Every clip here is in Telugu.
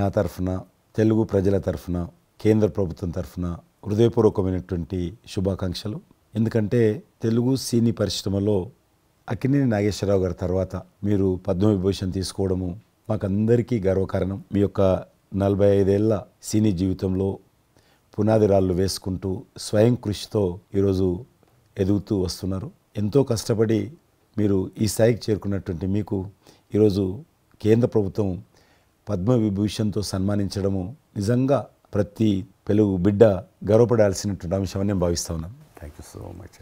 నా తరఫున తెలుగు ప్రజల తరఫున కేంద్ర ప్రభుత్వం తరఫున హృదయపూర్వకమైనటువంటి శుభాకాంక్షలు. ఎందుకంటే తెలుగు సినీ పరిశ్రమలో అక్కినేని నాగేశ్వరరావు గారి తర్వాత మీరు పద్మవిభూషణ్ తీసుకోవడము మాకందరికీ గర్వకారణం. మీ యొక్క 45 ఏళ్ల సినీ జీవితంలో పునాది రాళ్ళు వేసుకుంటూ స్వయం కృషితో ఈరోజు ఎదుగుతూ వస్తున్నారు. ఎంతో కష్టపడి మీరు ఈ స్థాయికి చేరుకున్నటువంటి మీకు ఈరోజు కేంద్ర ప్రభుత్వం పద్మవిభూషణ్తో సన్మానించడము నిజంగా ప్రతి తెలుగు బిడ్డ గర్వపడాల్సినటువంటి అంశమని నేను భావిస్తా ఉన్నాను. Thank you so much.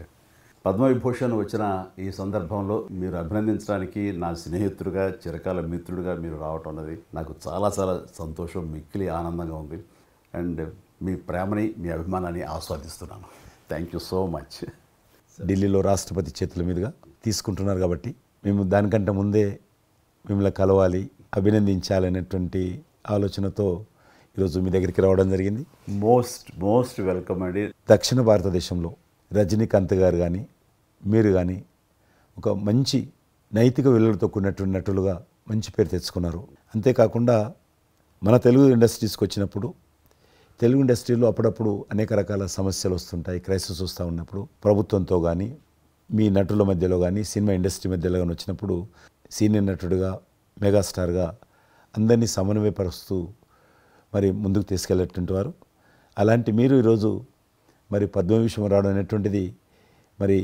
Padma Vibhushan వచ్చిన ఈ సందర్భంలో మీరు అభినందించడానికి నా స్నేహితుడిగా చిరకాల మిత్రుడిగా మీరు రావటం అన్నది నాకు చాలా చాలా సంతోషం, మిక్కిలి ఆనందంగా ఉంది. అండ్ మీ ప్రేమని మీ అభిమానాన్ని ఆస్వాదిస్తున్నాను. Thank you so much. ఢిల్లీలో రాష్ట్రపతి చేతుల మీదుగా తీసుకుంటున్నారు కాబట్టి మేము దానికంటే ముందే మిమ్మల్ని కలవాలి, అభినందించాలనేటువంటి ఆలోచనతో ఈరోజు మీ దగ్గరికి రావడం జరిగింది. మోస్ట్ వెల్కమ్ అండి. దక్షిణ భారతదేశంలో రజనీకాంత్ గారు కానీ మీరు కానీ ఒక మంచి నైతిక విలువలతో కూడినటువంటి నటులుగా మంచి పేరు తెచ్చుకున్నారు. అంతేకాకుండా మన తెలుగు ఇండస్ట్రీస్కి వచ్చినప్పుడు తెలుగు ఇండస్ట్రీలో అప్పుడప్పుడు అనేక రకాల సమస్యలు వస్తుంటాయి, క్రైసిస్ వస్తూ ఉన్నప్పుడు ప్రభుత్వంతో కానీ మీ నటుల మధ్యలో కానీ సినిమా ఇండస్ట్రీ మధ్యలో కానీ వచ్చినప్పుడు సీనియర్ నటుడిగా మెగాస్టార్గా అందరినీ సమన్వయపరుస్తూ మరి ముందుకు తీసుకెళ్ళేటువంటి వారు. అలాంటి మీరు ఈరోజు మరి పద్మవిభూషణ్ రావడం అనేటువంటిది మరి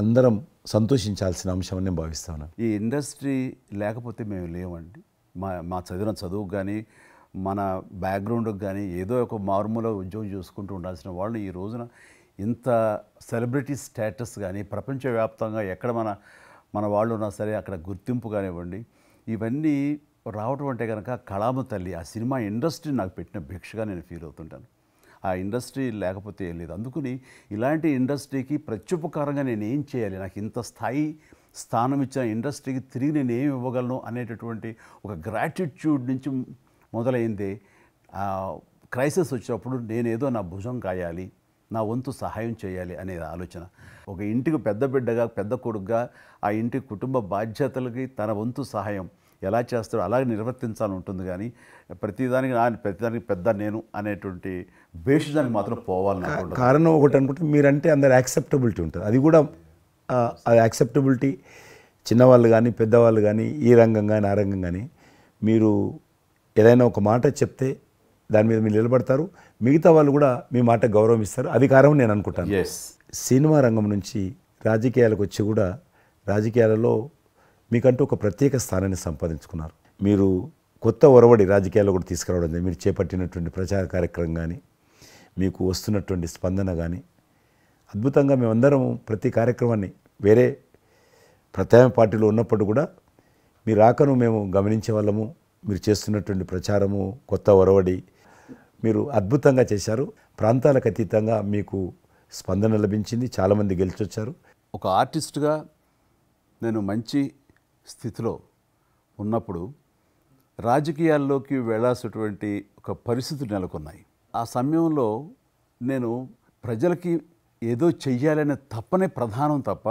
అందరం సంతోషించాల్సిన అంశం అని నేను భావిస్తాను. ఈ ఇండస్ట్రీ లేకపోతే మేము లేవండి. మా చదివిన చదువుకు కానీ మన బ్యాక్గ్రౌండ్కి కానీ ఏదో ఒక మారుమూల ఉద్యోగం చూసుకుంటూ ఉండాల్సిన వాళ్ళు ఈ రోజున ఇంత సెలబ్రిటీ స్టేటస్ కానీ ప్రపంచవ్యాప్తంగా ఎక్కడ మన వాళ్ళు ఉన్నా సరే అక్కడ గుర్తింపు కానివ్వండి, ఇవన్నీ రావటం అంటే కనుక కళామ తల్లి ఆ సినిమా ఇండస్ట్రీ నాకు పెట్టిన భిక్షగా నేను ఫీల్ అవుతుంటాను. ఆ ఇండస్ట్రీ లేకపోతే ఏం లేదు. అందుకని ఇలాంటి ఇండస్ట్రీకి ప్రత్యుపకారంగా నేను ఏం చేయాలి, నాకు ఇంత స్థానం ఇచ్చిన ఇండస్ట్రీకి తిరిగి నేను ఏమి ఇవ్వగలను అనేటటువంటి ఒక గ్రాటిట్యూడ్ నుంచి మొదలైంది. క్రైసిస్ వచ్చినప్పుడు నేనేదో నా భుజం కాయాలి, నా వంతు సహాయం చేయాలి అనే ఆలోచన. ఒక ఇంటికి పెద్ద బిడ్డగా పెద్ద కొడుకుగా ఆ ఇంటి కుటుంబ బాధ్యతలకి తన వంతు సహాయం ఎలా చేస్తాడో అలాగే నిర్వర్తించాలని ఉంటుంది. కానీ ప్రతిదానికి పెద్ద నేను అనేటువంటి బేషిజానికి మాత్రం పోవాలని కారణం ఒకటి అనుకుంటే మీరంటే అందరు యాక్సెప్టబిలిటీ ఉంటుంది. అది కూడా ఆ యాక్సెప్టబిలిటీ చిన్నవాళ్ళు కానీ పెద్దవాళ్ళు కానీ ఈ రంగం కానీ ఆ రంగం కానీ మీరు ఏదైనా ఒక మాట చెప్తే దాని మీద మీరు నిలబడతారు, మిగతా వాళ్ళు కూడా మీ మాట గౌరవం ఇస్తారు. అది కారణం నేను అనుకుంటాను. సినిమా రంగం నుంచి రాజకీయాలకు వచ్చి కూడా రాజకీయాలలో మీకంటూ ఒక ప్రత్యేక స్థానాన్ని సంపాదించుకున్నారు. మీరు కొత్త ఒరవడి రాజకీయాల్లో కూడా తీసుకురావడం, మీరు చేపట్టినటువంటి ప్రచార కార్యక్రమం కానీ మీకు వస్తున్నటువంటి స్పందన కానీ అద్భుతంగా మేమందరం ప్రతి కార్యక్రమాన్ని వేరే ప్రత్యామ్నాయ పార్టీలో ఉన్నప్పుడు కూడా మీ రాకను మేము గమనించే వాళ్ళము. మీరు చేస్తున్నటువంటి ప్రచారము కొత్త ఒరవడి మీరు అద్భుతంగా చేశారు. ప్రాంతాలకు అతీతంగా మీకు స్పందన లభించింది, చాలామంది గెలిచొచ్చారు. ఒక ఆర్టిస్ట్గా నేను మంచి స్థితిలో ఉన్నప్పుడు రాజకీయాల్లోకి వెళ్ళాల్సినటువంటి ఒక పరిస్థితులు నెలకొన్నాయి. ఆ సమయంలో నేను ప్రజలకి ఏదో చెయ్యాలనే తప్పనే ప్రధానం తప్ప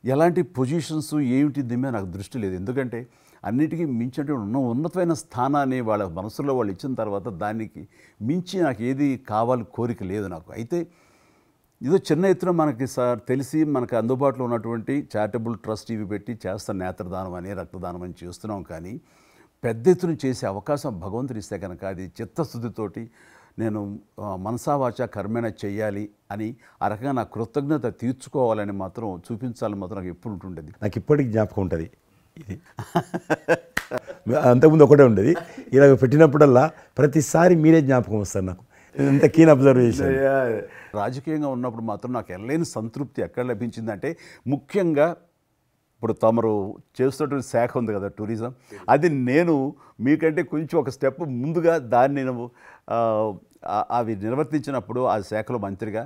ఎలాంటి పొజిషన్స్ ఏమిటి దీని మీద నాకు దృష్టి లేదు. ఎందుకంటే అన్నిటికీ మించినటువంటి ఉన్నతమైన స్థానాన్ని వాళ్ళ మనసులో వాళ్ళు ఇచ్చిన తర్వాత దానికి మించి నాకు ఏది కావాలి కోరిక లేదు నాకు. అయితే ఏదో చిన్న ఎత్తున మనకి తెలిసి మనకు అందుబాటులో ఉన్నటువంటి చారిటబుల్ ట్రస్ట్ ఇవి పెట్టి చేస్తాను, నేత్రదానం అని రక్తదానం అని చేస్తున్నాం. కానీ పెద్ద ఎత్తున చేసే అవకాశం భగవంతుడు ఇస్తే కనుక అది చిత్తశుద్ధితోటి నేను మనసావాచ కర్మేణ చెయ్యాలి అని ఆ రకంగా నా కృతజ్ఞత తీర్చుకోవాలని మాత్రం చూపించాలని మాత్రం నాకు ఎప్పుడు ఉంటుండేది. నాకు ఇప్పటికి జ్ఞాపకం ఉంటుంది. ఇది అంతకుముందు ఒకటే ఉండేది, ఇలా పెట్టినప్పుడల్లా ప్రతిసారి మీరే జ్ఞాపకం వస్తారు నాకు. ఎంత కీన్ అబ్జర్వేషన్. రాజకీయంగా ఉన్నప్పుడు మాత్రం నాకు ఎనలేని సంతృప్తి ఎక్కడ లభించిందంటే ముఖ్యంగా ఇప్పుడు తమరు చేస్తున్నటువంటి శాఖ ఉంది కదా టూరిజం, అది నేను మీకంటే కొంచెం ఒక స్టెప్ ముందుగా దాన్ని నేను అవి నిర్వర్తించినప్పుడు ఆ శాఖలో మంత్రిగా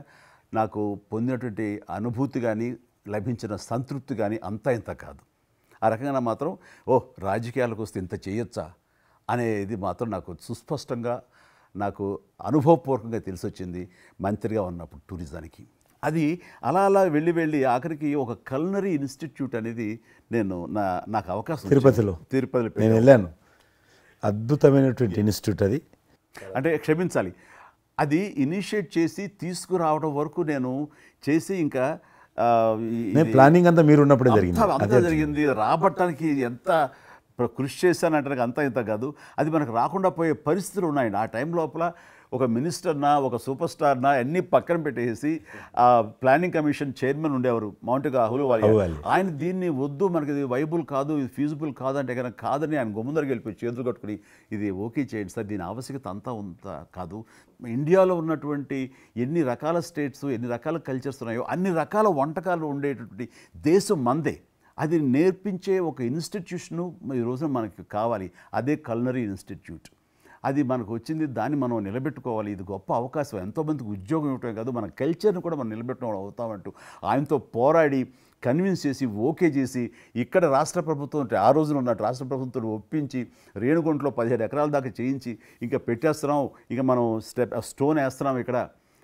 నాకు పొందినటువంటి అనుభూతి కానీ లభించిన సంతృప్తి కానీ అంతా ఇంత కాదు. ఆ రకంగా మాత్రం రాజకీయాలకు వస్తే ఇంత చేయొచ్చా అనేది మాత్రం నాకు సుస్పష్టంగా నాకు అనుభవపూర్వకంగా తెలిసొచ్చింది మంత్రిగా ఉన్నప్పుడు టూరిజానికి. అది అలా అలా వెళ్ళి ఆఖరికి ఒక కల్నరీ ఇన్స్టిట్యూట్ అనేది నాకు అవకాశం తిరుపతిలో నేను వెళ్ళాను. అద్భుతమైనటువంటి ఇన్స్టిట్యూట్ అది. అంటే క్షమించాలి, అది ఇనిషియేట్ చేసి తీసుకురావడం వరకు నేను చేసి ఇంకా నేను ప్లానింగ్ అంతా మీరు ఉన్నప్పుడే జరిగింది. అంతా జరిగింది. రాబట్టడానికి ఎంత కృషి చేశానంటే అంతా ఇంత కాదు, అది మనకు రాకుండా పోయే పరిస్థితులు ఉన్నాయండి. ఆ టైం లోపల ఒక మినిస్టర్నా ఒక సూపర్ స్టార్నా అన్నీ పక్కన పెట్టేసి ఆ ప్లానింగ్ కమిషన్ చైర్మన్ ఉండేవారు మౌంటిగా అహ్లూవాలియా. ఆయన దీన్ని వద్దు, మనకి ఇది వైబుల్ కాదు, ఇది ఫీజిబుల్ కాదు అంటే కనుక కాదని ఆయన గుమ్మందరికి వెళ్ళిపోయి చేతులు కట్టుకుని ఇది ఓకే చేయండి సార్, దీని ఆవశ్యకత అంతా అంత కాదు. ఇండియాలో ఉన్నటువంటి ఎన్ని రకాల స్టేట్స్ ఎన్ని రకాల కల్చర్స్ ఉన్నాయో అన్ని రకాల వంటకాలు ఉండేటటువంటి దేశం మందే. అది నేర్పించే ఒక ఇన్స్టిట్యూషను ఈ రోజున మనకి కావాలి, అదే కల్నరీ ఇన్స్టిట్యూట్. అది మనకు వచ్చింది, దాన్ని మనం నిలబెట్టుకోవాలి. ఇది గొప్ప అవకాశం, ఎంతోమందికి ఉద్యోగం ఇవ్వటమే కాదు మన కల్చర్ని కూడా మనం నిలబెట్టడం అవుతామంటూ ఆయనతో పోరాడి కన్విన్స్ చేసి ఓకే చేసి ఇక్కడ రాష్ట్ర ప్రభుత్వం ఆ రోజున ఉన్నట్టు రాష్ట్ర ప్రభుత్వం ఒప్పించి రేణుగుంటలో 15 ఎకరాల దాకా చేయించి ఇంకా పెట్టేస్తున్నాం, ఇంకా మనం స్టోన్ వేస్తున్నాం ఇక్కడ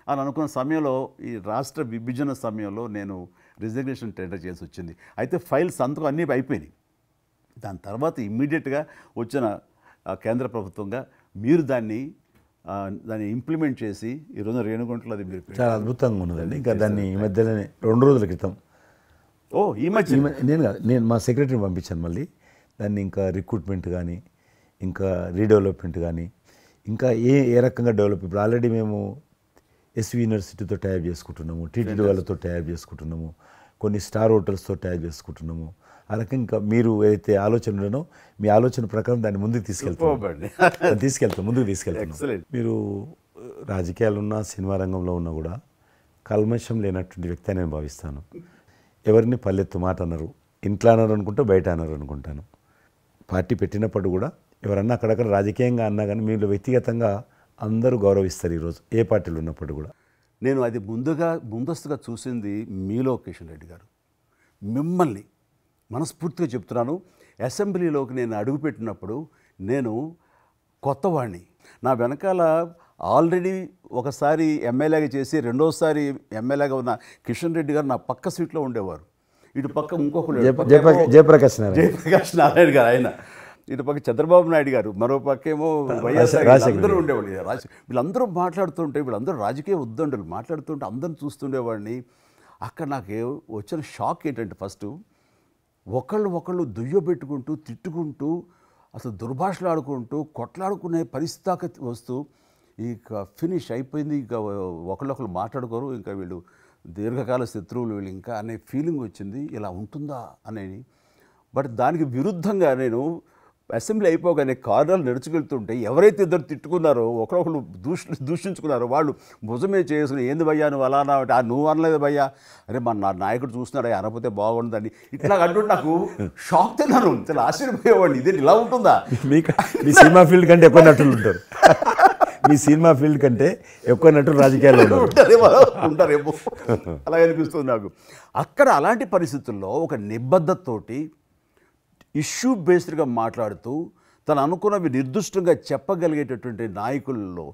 అని అనుకున్న సమయంలో ఈ రాష్ట్ర విభజన సమయంలో నేను రిజిగ్నేషన్ టెండర్ చేసి వచ్చింది. అయితే ఫైల్స్ సంతకం అన్నీ అయిపోయినాయి. దాని తర్వాత ఇమ్మీడియట్గా వచ్చిన కేంద్ర ప్రభుత్వంగా మీరు దాన్ని ఇంప్లిమెంట్ చేసి ఈరోజు రేణుగుంటలో అది మీరు చాలా అద్భుతంగా ఉన్నదండి. ఇంకా దాన్ని ఈ మధ్యలోనే 2 రోజుల క్రితం ఈ మధ్య నేను మా సెక్రటరీని పంపించాను. మళ్ళీ దాన్ని ఇంకా రిక్రూట్మెంట్ కానీ ఇంకా రీడెవలప్మెంట్ కానీ ఇంకా ఏ రకంగా డెవలప్. ఇప్పుడు ఆల్రెడీ మేము ఎస్వి యూనివర్సిటీతో టైప్ చేసుకుంటున్నాము, టీటీడీ వాళ్ళతో టైప్ చేసుకుంటున్నాము, కొన్ని స్టార్ హోటల్స్తో టైప్ చేసుకుంటున్నాము. ఆ రకంగా ఇంకా మీరు ఏదైతే ఆలోచన ఉండనో మీ ఆలోచన ప్రకారం దాన్ని ముందుకు తీసుకెళ్తాం ముందుకు తీసుకెళ్తాం. మీరు రాజకీయాలు ఉన్నా సినిమా రంగంలో ఉన్నా కూడా కల్మషం లేనటువంటి వ్యక్తి అని నేను భావిస్తాను. ఎవరిని పల్లెత్తు మాట అన్నారు, ఇంట్లో అన్నారు అనుకుంటే బయట అన్నారు అనుకుంటాను. పార్టీ పెట్టినప్పుడు కూడా ఎవరన్నా అక్కడక్కడ రాజకీయంగా అన్నా కానీ మీరు వ్యక్తిగతంగా అందరూ గౌరవిస్తారు ఈరోజు ఏ పార్టీలు ఉన్నప్పుడు కూడా. నేను అది ముందస్తుగా చూసింది మీలో కిషన్ రెడ్డి గారు. మిమ్మల్ని మనస్ఫూర్తిగా చెప్తున్నాను, అసెంబ్లీలోకి నేను అడుగుపెట్టినప్పుడు నేను కొత్తవాడిని. నా వెనకాల ఆల్రెడీ ఒకసారి ఎమ్మెల్యేగా చేసి రెండోసారి ఎమ్మెల్యేగా ఉన్న కిషన్ రెడ్డి గారు నా పక్క సీట్లో ఉండేవారు. ఇటు పక్క ఇంకొకరు జయప్రకాష్ నారాయణ గారు, ఆయన ఇటు పక్క చంద్రబాబు నాయుడు గారు, మరో పక్కేమో వైఎస్ఆర్ అందరూ ఉండేవాళ్ళు. వీళ్ళందరూ మాట్లాడుతుంటే వీళ్ళందరూ రాజకీయ ఉద్దండులు మాట్లాడుతుంటే అందరిని చూస్తుండేవాడిని. అక్కడ నాకు వచ్చిన షాక్ ఏంటంటే ఫస్ట్ ఒకళ్ళు దుయ్యబెట్టుకుంటూ తిట్టుకుంటూ అసలు దుర్భాషలు ఆడుకుంటూ కొట్లాడుకునే పరిస్థితి వస్తూ ఇక ఫినిష్ అయిపోయింది, ఇక ఒకళ్ళొకళ్ళు మాట్లాడుకోరు, ఇంకా వీళ్ళు దీర్ఘకాల శత్రువులు వీళ్ళు ఇంకా అనే ఫీలింగ్ వచ్చింది. ఇలా ఉంటుందా అనేది. బట్ దానికి విరుద్ధంగా నేను అసెంబ్లీ అయిపోగానే కారులో నడుచుకెళ్తుంటే ఎవరైతే ఇద్దరు తిట్టుకున్నారో ఒకరొకరు దూషించుకున్నారో వాళ్ళు భుజమే చేసుకుని ఏంది భయ్యా నువ్వు అలా అన్నా, నువ్వు అనలేదు భయ్యా, అరే నా నాయకుడు చూస్తున్నాడు అనకపోతే బాగుండదని ఇట్లా అంటుంటే నాకు షాక్ తిన్నాను. చాలా ఆశ్చర్యపోయేవాడిని, ఇదే ఇలా ఉంటుందా. మీ సినిమా ఫీల్డ్ కంటే ఎక్కువ నటులు ఉంటారు, మీ సినిమా ఫీల్డ్ కంటే ఎక్కువ నటులు రాజకీయాల్లో ఉంటారేమో అలా అనిపిస్తుంది నాకు. అక్కడ అలాంటి పరిస్థితుల్లో ఒక నిబద్ధతతోటి ఇష్యూ బేస్డ్గా మాట్లాడుతూ తను అనుకున్నవి నిర్దిష్టంగా చెప్పగలిగేటటువంటి నాయకుల్లో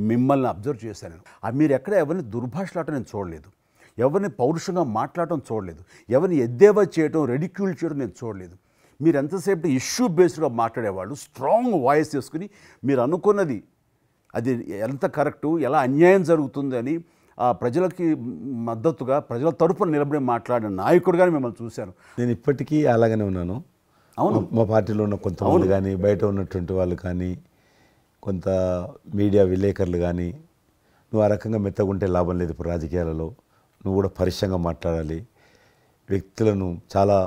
మిమ్మల్ని అబ్జర్వ్ చేశాను. మీరు ఎక్కడ ఎవరిని దుర్భాషలాటం నేను చూడలేదు, ఎవరిని పౌరుషంగా మాట్లాడటం చూడలేదు, ఎవరిని ఎద్దేవా చేయడం రెడిక్యూల్ చేయడం నేను చూడలేదు. మీరు ఎంతసేపు ఇష్యూ బేస్డ్గా మాట్లాడేవాళ్ళు, స్ట్రాంగ్ వాయిస్ చేసుకుని మీరు అనుకున్నది అది ఎంత కరెక్టు, ఎలా అన్యాయం జరుగుతుంది అని ఆ ప్రజలకి మద్దతుగా ప్రజల తరపున నిలబడి మాట్లాడిన నాయకుడుగానే మిమ్మల్ని చూశాను. నేను ఇప్పటికీ అలాగనే ఉన్నాను. అవును, మా పార్టీలో ఉన్న కొంతమంది కానీ బయట ఉన్నటువంటి వాళ్ళు కానీ కొంత మీడియా విలేకరులు కానీ నువ్వు ఆ రకంగా మెత్తగుంటే లాభం లేదు, ఇప్పుడు రాజకీయాలలో నువ్వు కూడా పరిశ్రమంగా మాట్లాడాలి, వ్యక్తులను చాలా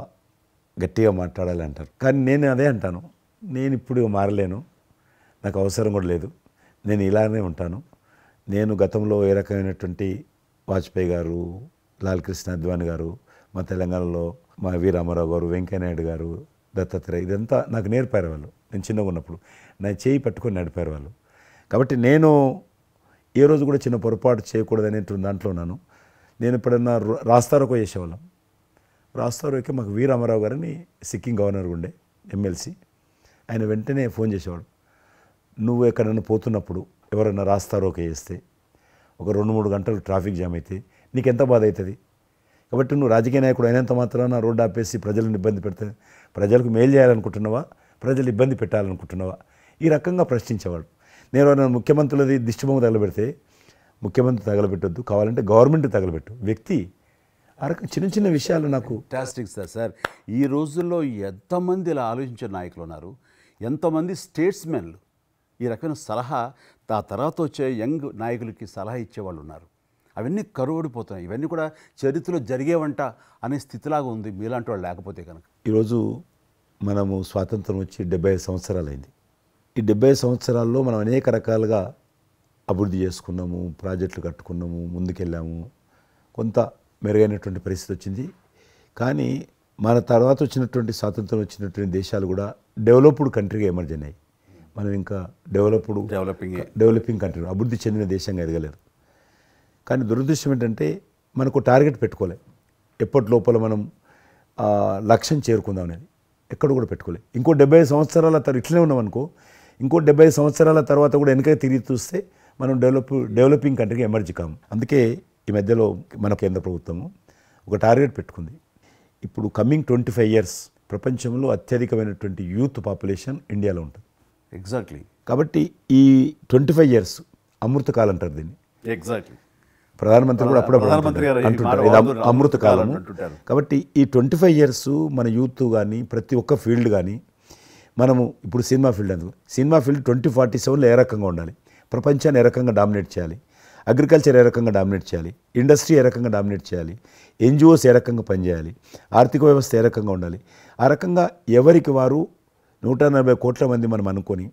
గట్టిగా మాట్లాడాలి అంటారు. కానీ నేను అదే అంటాను, నేను ఇప్పుడు మారలేను, నాకు అవసరం కూడా లేదు, నేను ఇలానే ఉంటాను. నేను గతంలో ఏ రకమైనటువంటి వాజ్పేయి గారు, లాల్ కృష్ణ అద్వానీ గారు, మా తెలంగాణలో మా వి రామారావు గారు, వెంకయ్యనాయుడు గారు, దత్తాత్రేయ, ఇదంతా నాకు నేర్పారు వాళ్ళు. నేను చిన్నగా ఉన్నప్పుడు నా చేయి పట్టుకొని నడిపారు వాళ్ళు. కాబట్టి నేను ఏ రోజు కూడా చిన్న పొరపాటు చేయకూడదనేటువంటి దాంట్లో ఉన్నాను. నేను ఎప్పుడన్నా రాస్తారోకో చేసేవాళ్ళం. రాస్తారోకే మాకు వి రామారావు గారిని సిక్కిం గవర్నర్ ఉండే ఎమ్మెల్సీ, ఆయన వెంటనే ఫోన్ చేసేవాడు. నువ్వు ఎక్కడన్నా పోతున్నప్పుడు ఎవరైనా రాస్తారోకే చేస్తే ఒక 2-3 గంటలు ట్రాఫిక్ జామ్ అయితే నీకెంత బాధ అవుతుంది. కాబట్టి నువ్వు రాజకీయ నాయకుడు అయినంత మాత్రాన రోడ్డు ఆపేసి ప్రజలను ఇబ్బంది పెడితే ప్రజలకు మేలు చేయాలనుకుంటున్నావా, ప్రజలు ఇబ్బంది పెట్టాలనుకుంటున్నావా, ఈ రకంగా ప్రశ్నించేవాడు. నేను ఎవరైనా ముఖ్యమంత్రులది దిష్టిబొమ్మ తగలబెడితే ముఖ్యమంత్రి తగలబెట్టొద్దు, కావాలంటే గవర్నమెంట్ తగలబెట్టు, వ్యక్తి ఆ రకం చిన్న చిన్న విషయాలు నాకు ఫ్యాంటాస్టిక్ సార్. ఈ రోజుల్లో ఎంతమంది ఇలా ఆలోచించే నాయకులు ఉన్నారు, ఎంతమంది స్టేట్స్మెన్లు ఈ రకమైన సలహా ఆ తర్వాత వచ్చే యంగ్ నాయకులకి సలహా ఇచ్చేవాళ్ళు ఉన్నారు. అవన్నీ కరువడిపోతున్నాయి. ఇవన్నీ కూడా చరిత్రలో జరిగేవంట అనే స్థితిలాగా ఉంది మీలాంటి వాళ్ళు లేకపోతే కనుక. ఈరోజు మనము స్వాతంత్రం వచ్చి 75 సంవత్సరాలైంది. ఈ 75 సంవత్సరాల్లో మనం అనేక రకాలుగా అభివృద్ధి చేసుకున్నాము, ప్రాజెక్టులు కట్టుకున్నాము, ముందుకెళ్ళాము, కొంత మెరుగైనటువంటి పరిస్థితి వచ్చింది. కానీ మన తర్వాత వచ్చినటువంటి స్వాతంత్రం వచ్చినటువంటి దేశాలు కూడా డెవలప్డ్ కంట్రీగా ఎమర్జ్ అయినాయి. మనం ఇంకా డెవలపింగ్ కంట్రీ, అభివృద్ధి చెందిన దేశంగా ఎదగలేదు. కానీ దురదృష్టం ఏంటంటే మనకు టార్గెట్ పెట్టుకోలే, ఎప్పటి లోపల మనం లక్ష్యం చేరుకుందాం అనేది ఎక్కడ కూడా పెట్టుకోలేదు. ఇంకో 75 సంవత్సరాల తర్వాత ఇట్లనే ఉన్నాం అనుకో, ఇంకో 75 సంవత్సరాల తర్వాత కూడా వెనక తిరిగి చూస్తే మనం డెవలపింగ్ కంట్రీగా ఎమర్జ్ కాము. అందుకే ఈ మధ్యలో మన కేంద్ర ప్రభుత్వము ఒక టార్గెట్ పెట్టుకుంది. ఇప్పుడు కమింగ్ 25 years ప్రపంచంలో అత్యధికమైనటువంటి యూత్ పాపులేషన్ ఇండియాలో ఉంటుంది. ఎగ్జాక్ట్లీ. కాబట్టి ఈ 25 years అమృతకాలం అంటారు దీన్ని. ఎగ్జాక్ట్లీ. ప్రధానమంత్రి కూడా అప్పుడప్పుడు అంటుంటారు ఇది అమృతకాలం. కాబట్టి ఈ 25 years మన యూత్ కానీ ప్రతి ఒక్క ఫీల్డ్ కానీ మనము ఇప్పుడు సినిమా ఫీల్డ్ అందుకు సినిమా ఫీల్డ్ 2047లో ఏ రకంగా ఉండాలి, ప్రపంచాన్ని ఏ రకంగా డామినేట్ చేయాలి, అగ్రికల్చర్ ఏ రకంగా డామినేట్ చేయాలి, ఇండస్ట్రీ ఏ రకంగా డామినేట్ చేయాలి, ఎన్జిఓస్ ఏ రకంగా పనిచేయాలి, ఆర్థిక వ్యవస్థ ఏ రకంగా ఉండాలి, ఆ రకంగా ఎవరికి వారు 140 కోట్ల మంది మనం అనుకొని